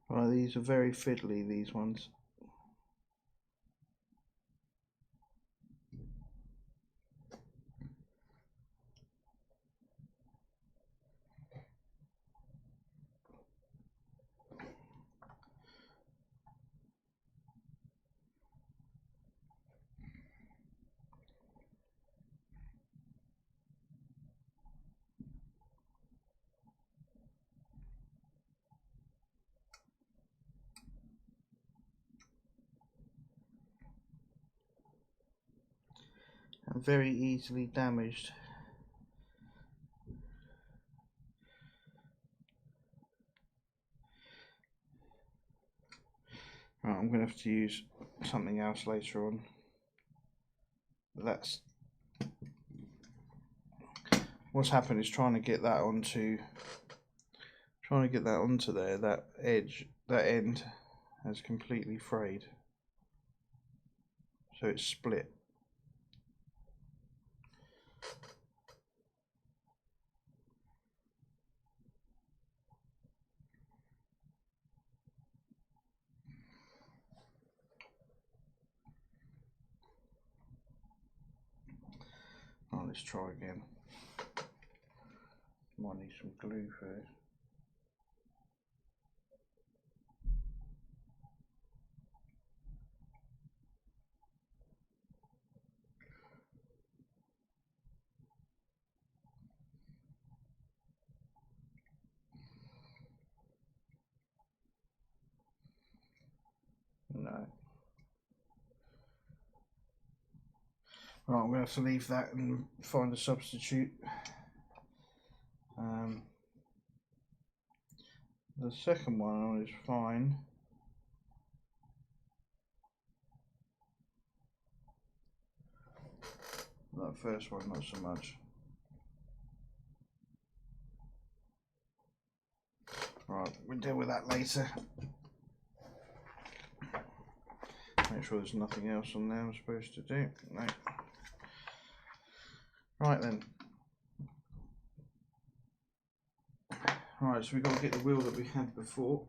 Right, these are very fiddly, these ones. And very easily damaged. Right, I'm going to have to use something else later on. That's what's happened is trying to get that onto there. That edge, that end has completely frayed, so it's split. Oh, let's try again. Might need some glue first. No. Right, I'm going to have to leave that and find a substitute. The second one is fine. That first one, not so much. Right, we'll deal with that later. Make sure there's nothing else on there I'm supposed to do. No. Right then. Right, so we've got to get the wheel that we had before,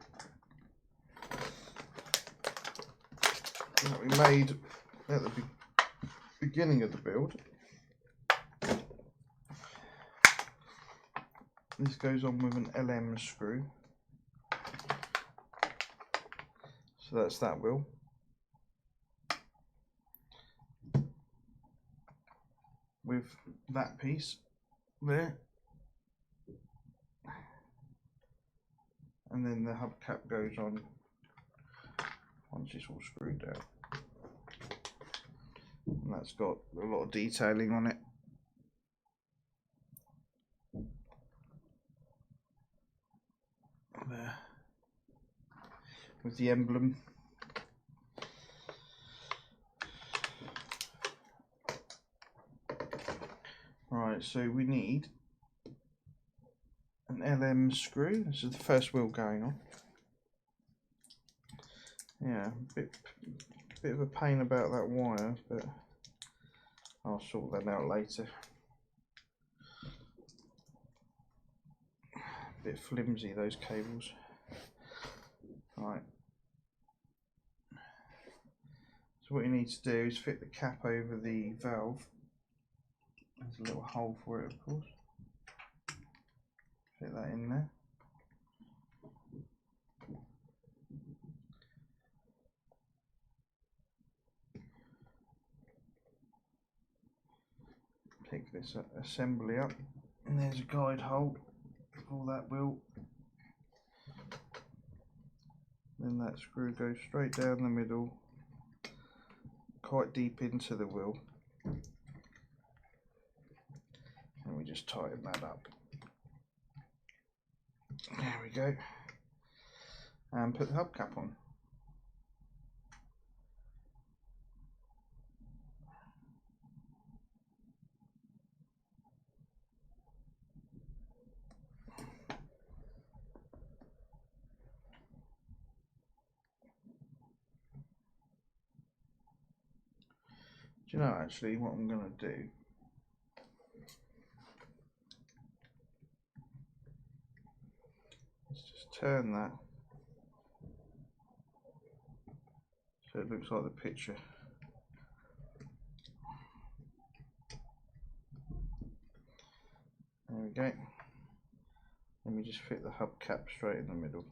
that we made at the beginning of the build. This goes on with an LM screw, so that's that wheel. With that piece there, and then the hubcap goes on once it's all screwed down, and that's got a lot of detailing on it. There, with the emblem. Right, so we need an LM screw. This is the first wheel going on. Yeah, bit of a pain about that wire, but I'll sort that out later. Bit flimsy, those cables. Right. So what you need to do is fit the cap over the valve. There's a little hole for it, of course. Fit that in there. Pick this assembly up, and there's a guide hole for that wheel. Then that screw goes straight down the middle, quite deep into the wheel. And we just tighten that up. There we go. And put the hubcap on. Do you know actually what I'm going to do? Let's just turn that so it looks like the picture. There we go. Let me just fit the hubcap straight in the middle.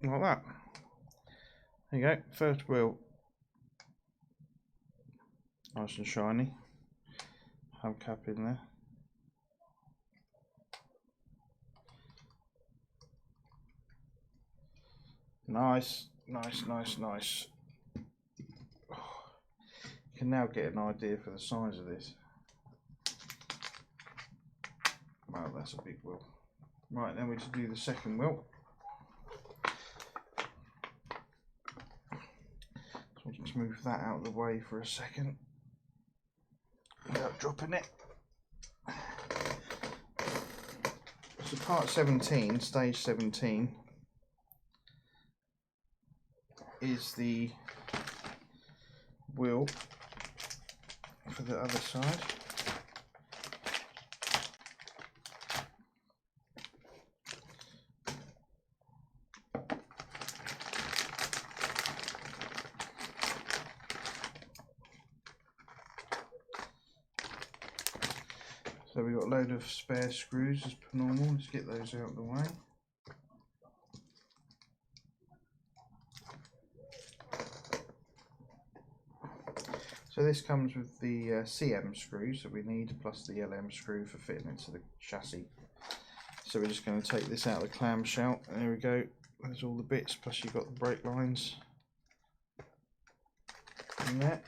Like that. There you go, first wheel. Nice and shiny. Hubcap in there. Nice, nice, nice, nice. Oh, you can now get an idea for the size of this. Wow, that's a big wheel. Right, then we just do the second wheel. So I'll just move that out of the way for a second without dropping it. So part 17, stage 17, is the wheel for the other side. So we've got a load of spare screws as per normal. Let's get those out of the way. So this comes with the CM screws that we need, plus the LM screw for fitting into the chassis. So we're just going to take this out of the clamshell. There we go. There's all the bits, plus you've got the brake lines in there.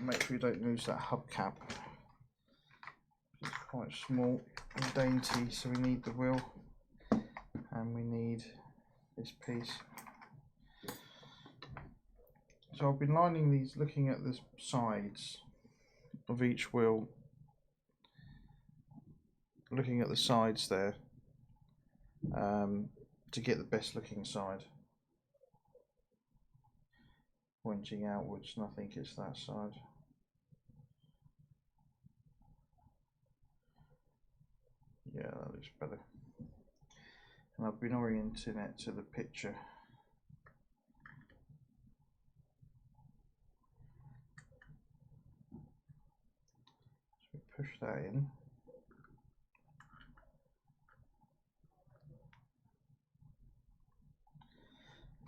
Make sure you don't lose that hubcap. It's quite small and dainty, so we need the wheel and we need this piece. So I've been lining these, looking at the sides of each wheel looking at the sides there to get the best looking side. Pointing outwards, and I think it's that side. Yeah, that looks better. And I've been orienting it to the picture. So we push that in.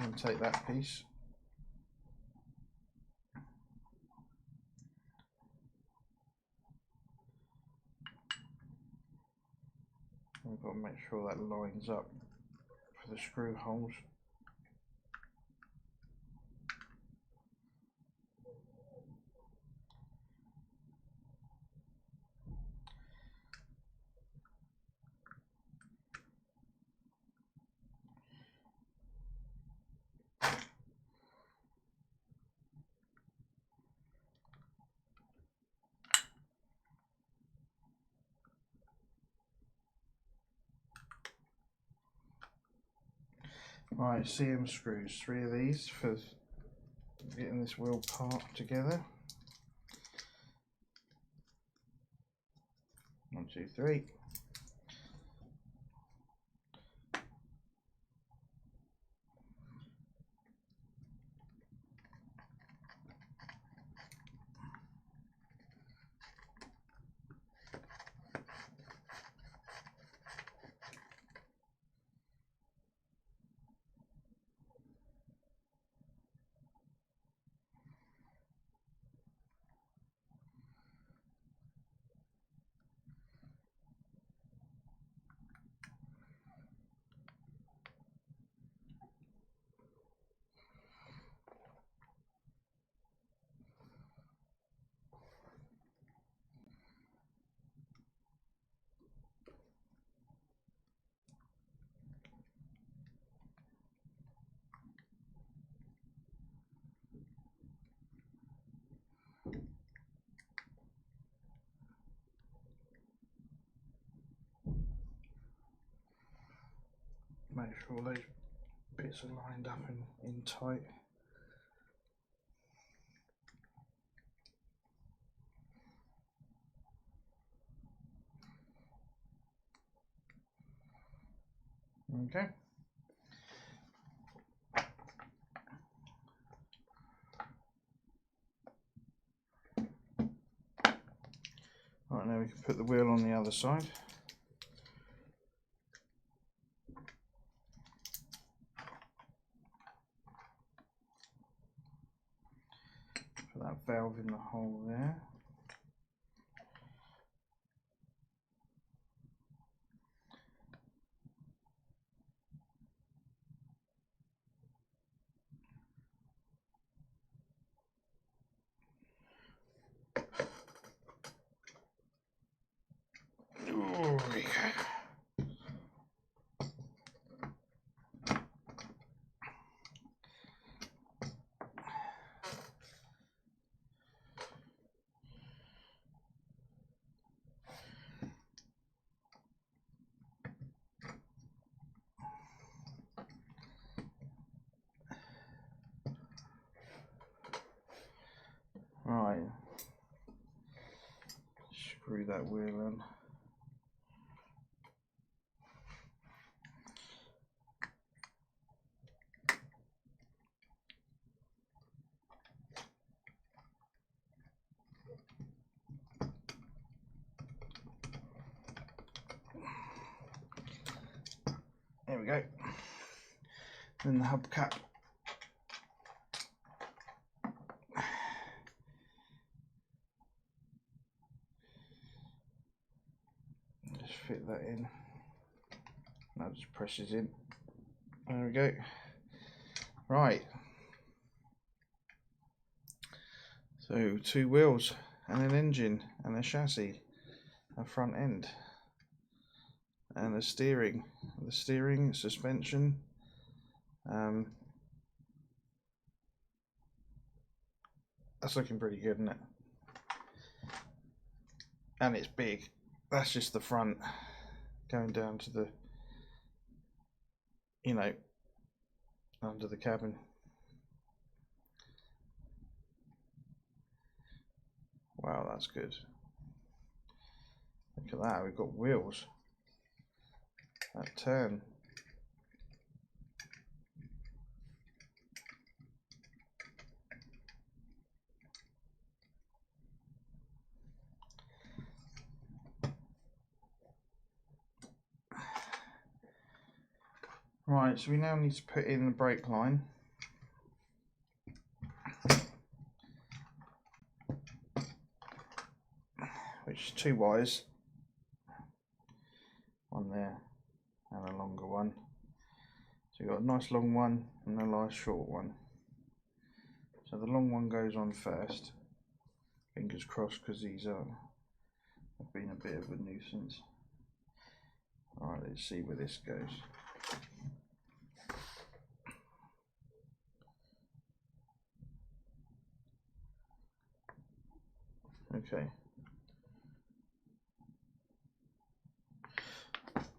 And take that piece. I've got to make sure that lines up for the screw holes. Right, CM screws, 3 of these for getting this wheel part together. 1, 2, 3. Make sure all those bits are lined up and in tight. Okay. Right, now we can put the wheel on the other side. Put that valve in the hole there. There we go. Right, screw that wheel in. There we go. Then the hubcap. Just fit that in. That just presses in. There we go. Right. So 2 wheels and an engine and a chassis, a front end, and a steering. The steering, suspension. That's looking pretty good, isn't it? And it's big. That's just the front. going down to the, you know, under the cabin. Wow, that's good. Look at that, we've got wheels that turn. Right, so we now need to put in the brake line. Which is 2 wires. One there and a longer one. So you've got a nice long one and a nice short one. So the long one goes on first. Fingers crossed, because these have been a bit of a nuisance. Alright, let's see where this goes. Okay.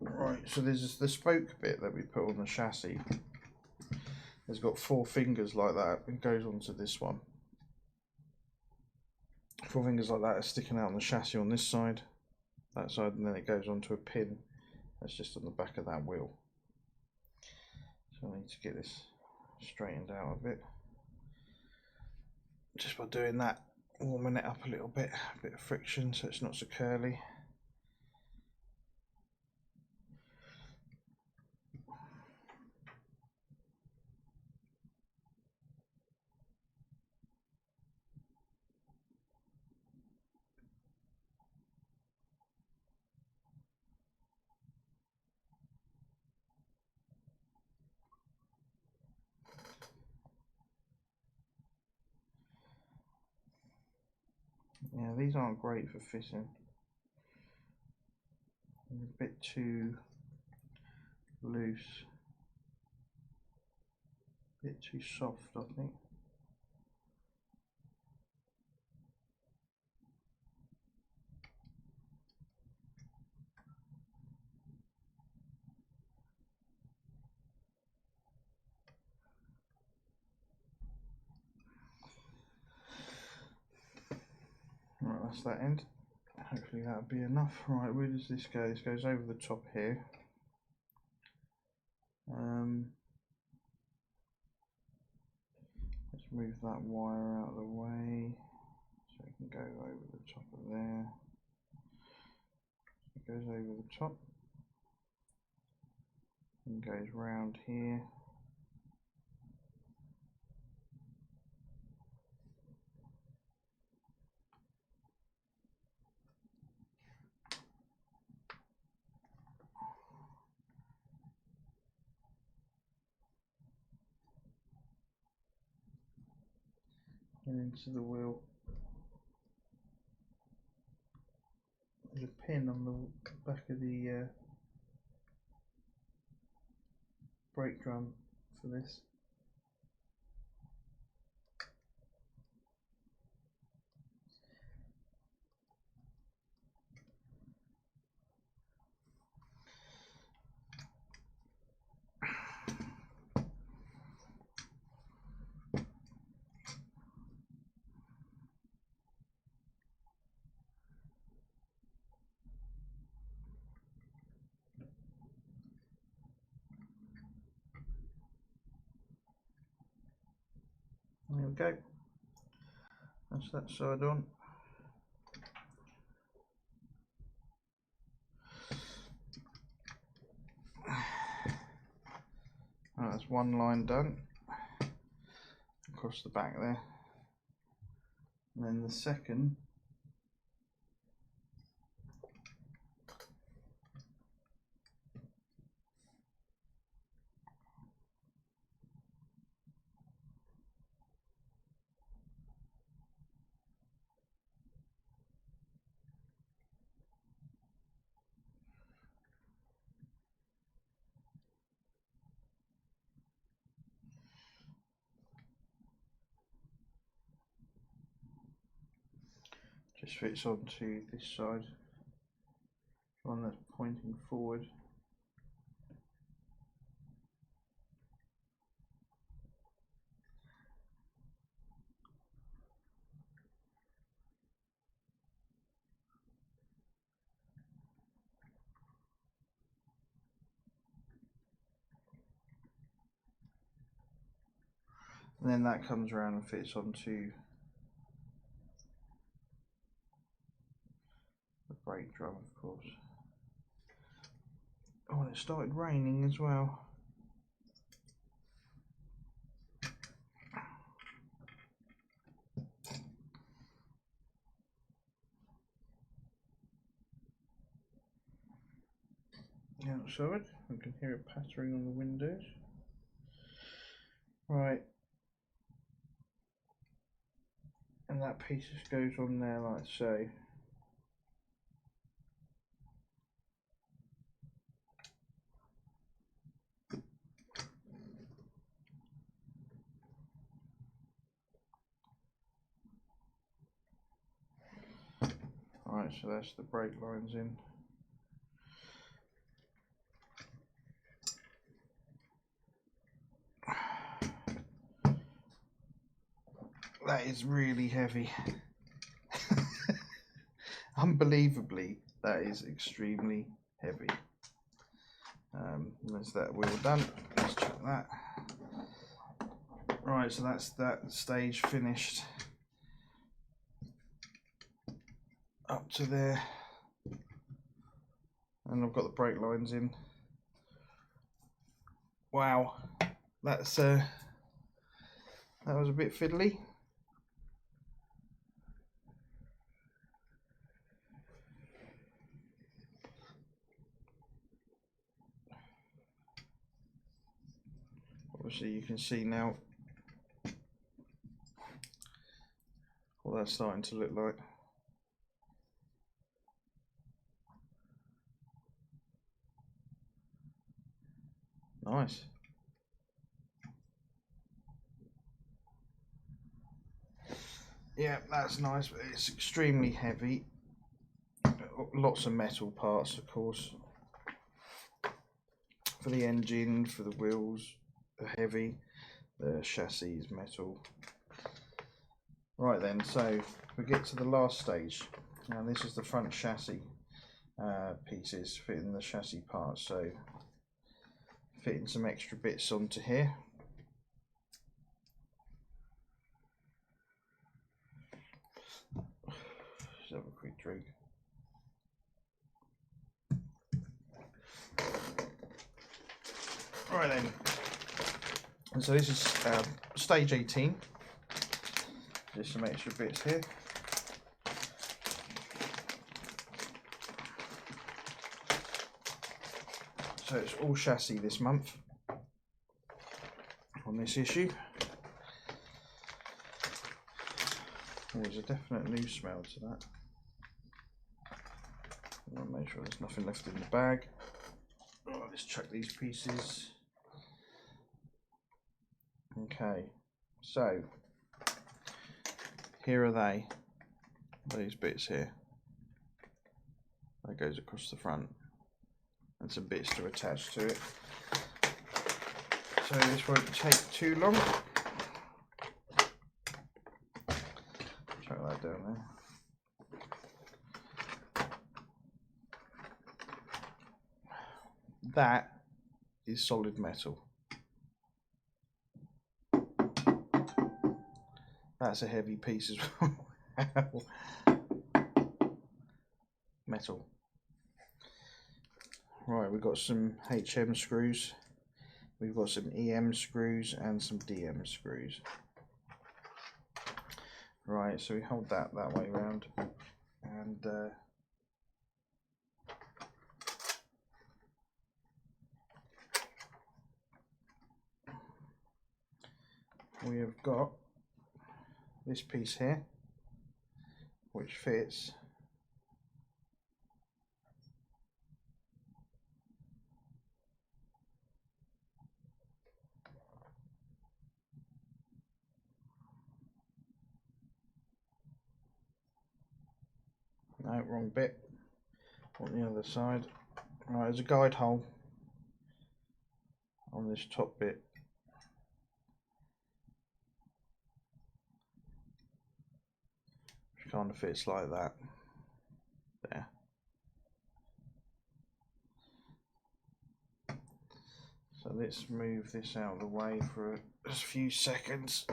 Right, so there's the spoke bit that we put on the chassis. It's got 4 fingers like that. It goes onto this one. 4 fingers like that are sticking out on the chassis on this side, that side, and then it goes onto a pin that's just on the back of that wheel. So I need to get this straightened out a bit. Just by doing that, warming it up a little bit, a bit of friction so it's not so curly. Yeah, these aren't great for fitting. They're a bit too loose, a bit too soft, I think. Right, that's that end. Hopefully that'll be enough. Right, where does this go? This goes over the top here. Let's move that wire out of the way so it can go over the top of there. It goes over the top and goes round here. And into the wheel. There's a pin on the back of the brake drum for this. There we go. That's that side on. Right, that's one line done across the back there. And then the second just fits onto this side. one that's pointing forward. And then that comes around and fits onto the brake drum, of course. Oh, and it started raining as well. Outside, I can hear it pattering on the windows. Right. And that piece just goes on there like so. Alright, so that's the brake lines in. That is really heavy. Unbelievably, that is extremely heavy. There's that wheel done. Let's check that. Right, so that's that stage finished. Up to there. And I've got the brake lines in. Wow, that's that was a bit fiddly. Obviously you can see now what that's starting to look like. Nice. Yeah, that's nice, but it's extremely heavy. Lots of metal parts, of course, for the engine, for the wheels are heavy, the chassis is metal. Right then, so we get to the last stage. Now this is the front chassis pieces fitting the chassis parts, so fitting some extra bits onto here. Just have a quick drink. Right then, and so this is stage 18. Just some extra bits here. So it's all chassis this month on this issue. Oh, there's a definite new smell to that. I want to make sure there's nothing left in the bag. Oh, let's check these pieces. Okay, so here are they, these bits here. That goes across the front, and some bits to attach to it. So this won't take too long. Chuck that down there. That is solid metal. That's a heavy piece as well. Metal. Right, we've got some HM screws, we've got some EM screws and some DM screws. Right, so we hold that way round, and we have got this piece here, which fits no, wrong bit. on the other side. Right, there's a guide hole on this top bit. Which kind of fits like that. There. So let's move this out of the way for just a few seconds.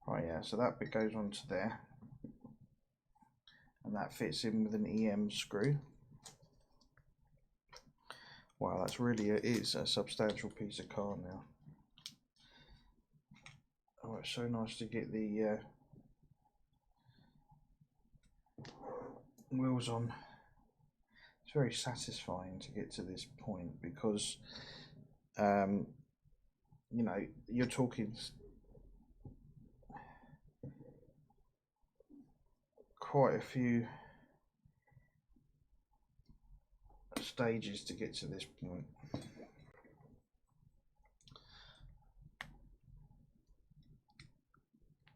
Right, yeah, so that bit goes onto there. And that fits in with an EM screw. Wow, that's really it is a substantial piece of car now. Oh, it's so nice to get the wheels on. It's very satisfying to get to this point because, you know, you're talking quite a few stages to get to this point.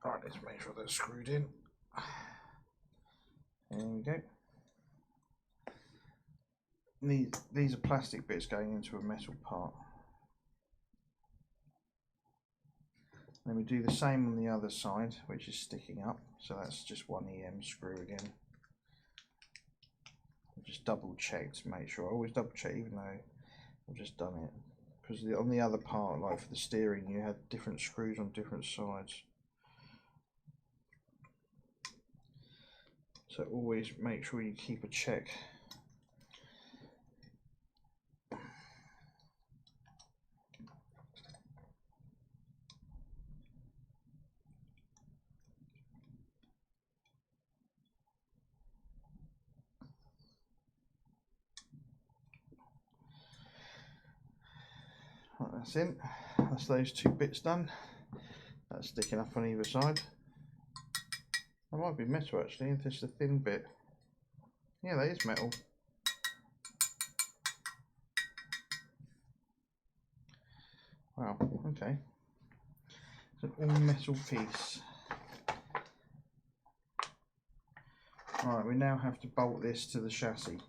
Alright, let's make sure that's screwed in. There we go. These are plastic bits going into a metal part. Then we do the same on the other side, which is sticking up. So that's just one EM screw again. I've just double checked to make sure. I always double check even though I've just done it. Because on the other part, like for the steering, you had different screws on different sides. So always make sure you keep a check. Right, that's in. That's those two bits done. That's sticking up on either side. That might be metal actually, if this is a thin bit. Yeah, that is metal. Wow, okay. It's an all metal piece. Alright, we now have to bolt this to the chassis.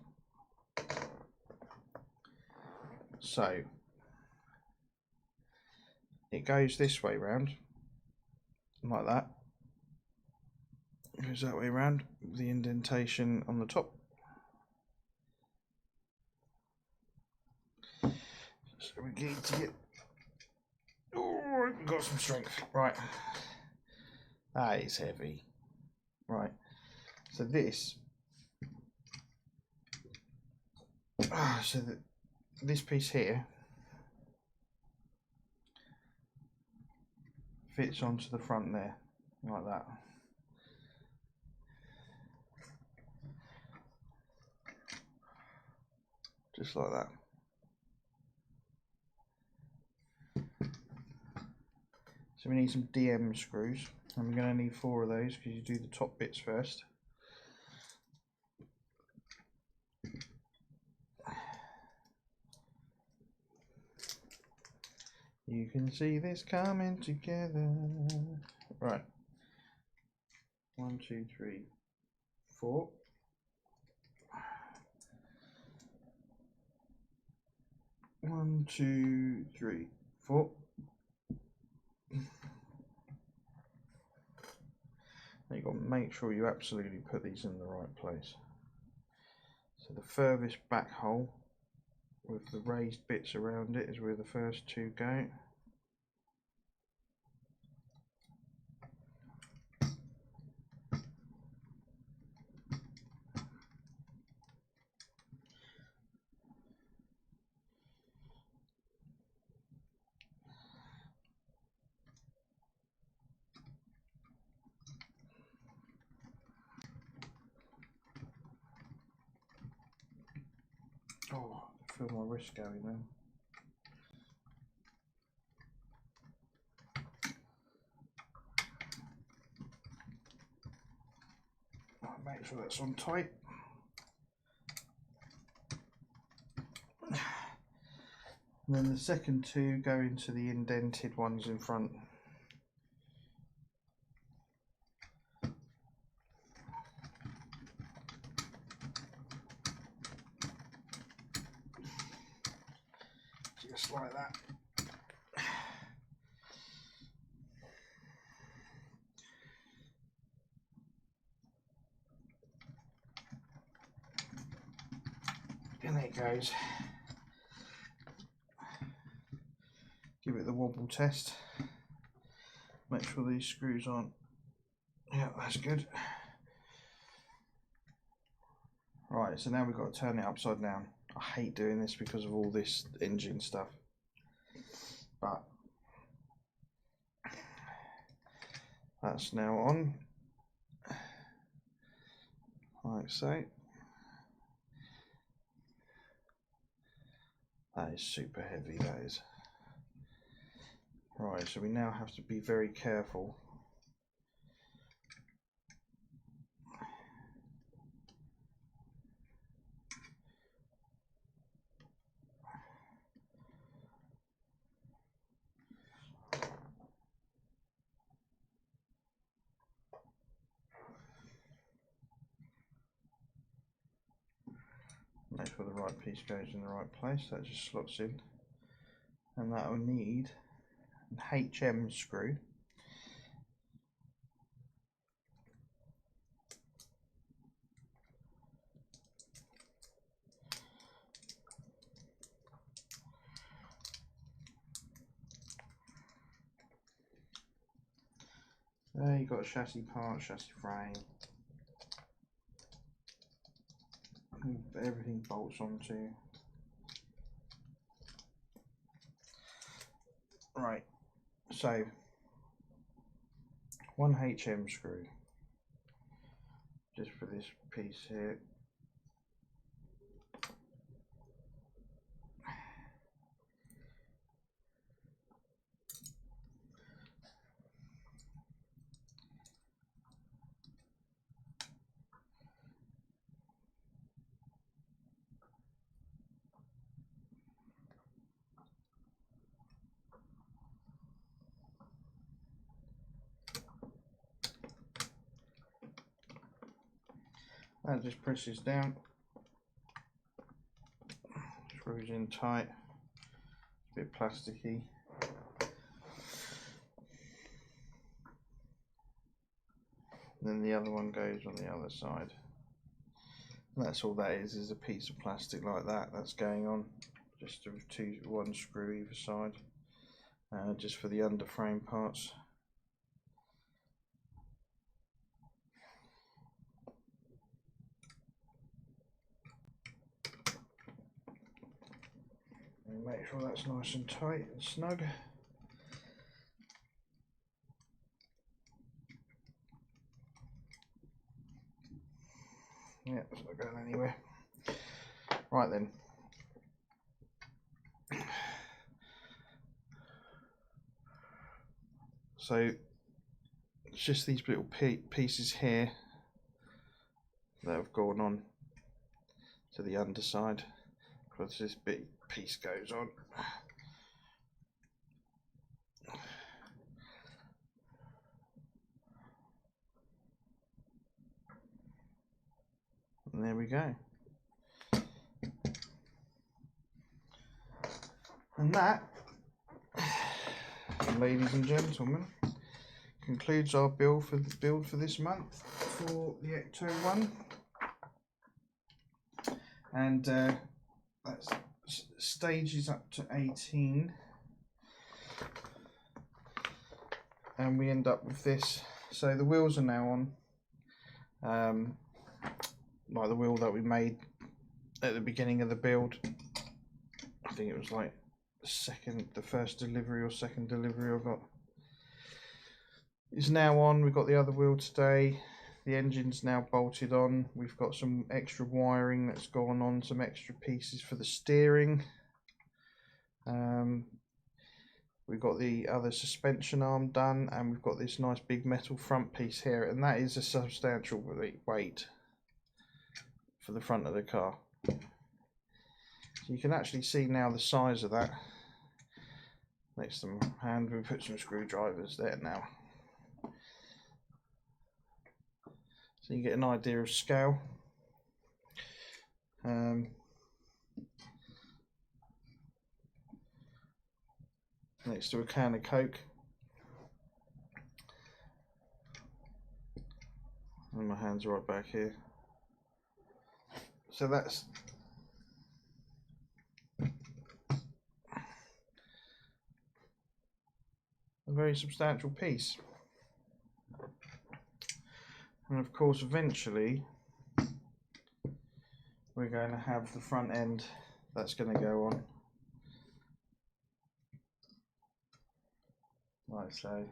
So, it goes this way round, like that. It goes that way round, with the indentation on the top. So we need to get... Oh, we've got some strength. Right. That is heavy. Right. So this... so this piece here fits onto the front there, like that. Just like that. So we need some DM screws, and we're going to need 4 of those because you do the top bits first. You can see this coming together. Right. 1, 2, 3, 4. One, 2, 3, 4. You've got to make sure you absolutely put these in the right place. So the furthest back hole with the raised bits around it is where the first 2 go. Oh, I feel my wrist going now. Make sure that's on tight. And then the second 2 go into the indented ones in front. just like that. And there it goes. Give it the wobble test. Make sure these screws aren't. Yeah, that's good. Right, so now we've got to turn it upside down. I hate doing this because of all this engine stuff. But that's now on. Like so. That is super heavy, that is. Right, so we now have to be very careful. Make sure the right piece goes in the right place. That just slots in, and that will need an HM screw. There you've got a chassis part, chassis frame. Everything bolts onto. Right, so one HM screw just for this piece here. That just presses down, screws in tight, a bit plasticky. And then the other one goes on the other side. And that's all that is a piece of plastic like that that's going on, just one screw either side, just for the under frame parts. And make sure that's nice and tight and snug. Yeah, it's not going anywhere. Right then. So it's just these little pieces here that have gone on to the underside, because this big piece goes on. And there we go. And that, ladies and gentlemen, concludes our build for this month for the Ecto 1. And that's stages up to 18. And we end up with this. So the wheels are now on. Like the wheel that we made at the beginning of the build. I think it was like the first delivery or second delivery I got. It's now on. We've got the other wheel today. The engine's now bolted on. We've got some extra wiring that's gone on, some extra pieces for the steering. We've got the other suspension arm done, and we've got this nice big metal front piece here, and that is a substantial weight for the front of the car. So you can actually see now the size of that next to my hand. We put some screwdrivers there now, so you get an idea of scale. next to a can of Coke. And my hands are right back here. So that's a very substantial piece. And of course, eventually, we're going to have the front end that's going to go on, like so.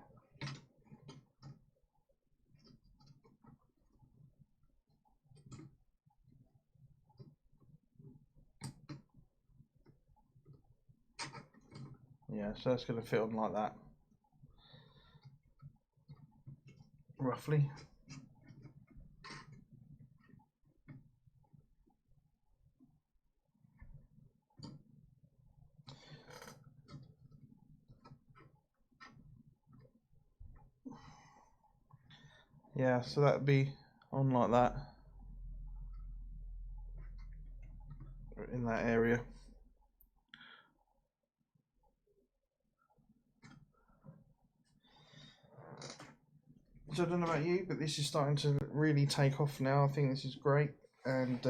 Yeah, so that's going to fit on like that, roughly. Yeah, so that'd be on like that, in that area. So I don't know about you, but this is starting to really take off now. I think this is great, and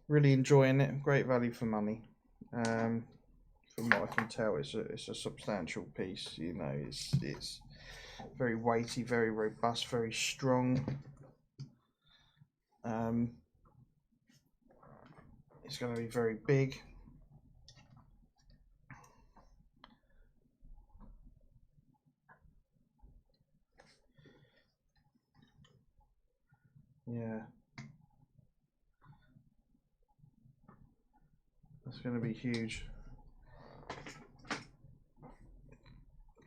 really enjoying it. Great value for money. From what I can tell, it's a substantial piece. You know, it's very weighty, very robust, very strong. It's going to be very big. Yeah, that's going to be huge.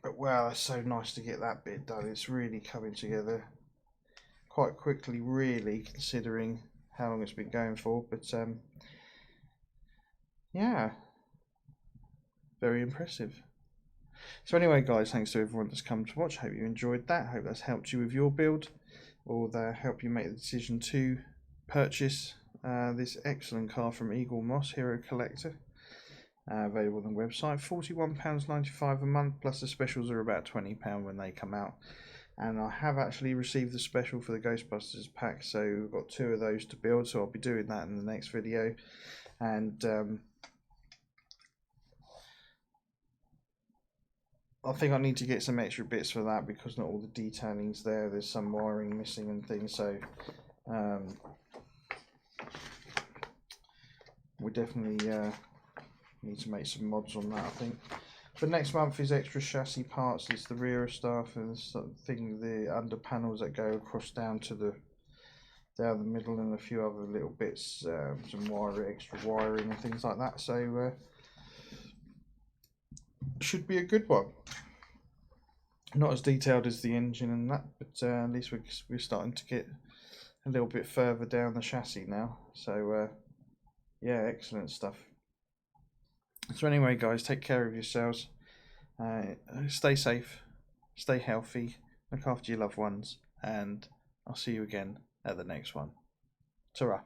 But wow, that's so nice to get that bit done. It's really coming together quite quickly, really, considering how long it's been going for. But yeah, very impressive. So anyway, guys, thanks to everyone that's come to watch. Hope you enjoyed that. Hope that's helped you with your build, or that help you make the decision to purchase this excellent car from EagleMoss Hero Collector. Available on the website. £41.95 a month, plus the specials are about £20 when they come out. And I have actually received the special for the Ghostbusters pack, so we've got 2 of those to build, so I'll be doing that in the next video. And I think I need to get some extra bits for that, because not all the detailing's there. There's some wiring missing and things, so we definitely need to make some mods on that, I think. But next month is extra chassis parts. It's the rear stuff and the under panels that go across down the middle, and a few other little bits, some extra wiring and things like that. So should be a good one. Not as detailed as the engine and that, but at least we're starting to get a little bit further down the chassis now. So yeah, excellent stuff. So anyway, guys, take care of yourselves. Stay safe, stay healthy, look after your loved ones, and I'll see you again at the next one. Ta-ra.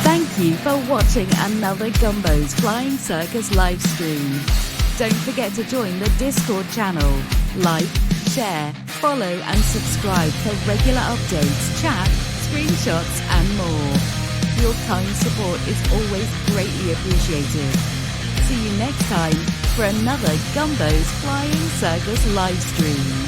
Thank you for watching another Gumbo's Flying Circus live stream. Don't forget to join the Discord channel. Like, share, follow and subscribe for regular updates, chat, screenshots and more. Your kind support is always greatly appreciated. See you next time for another Gumbo's Flying Circus live stream.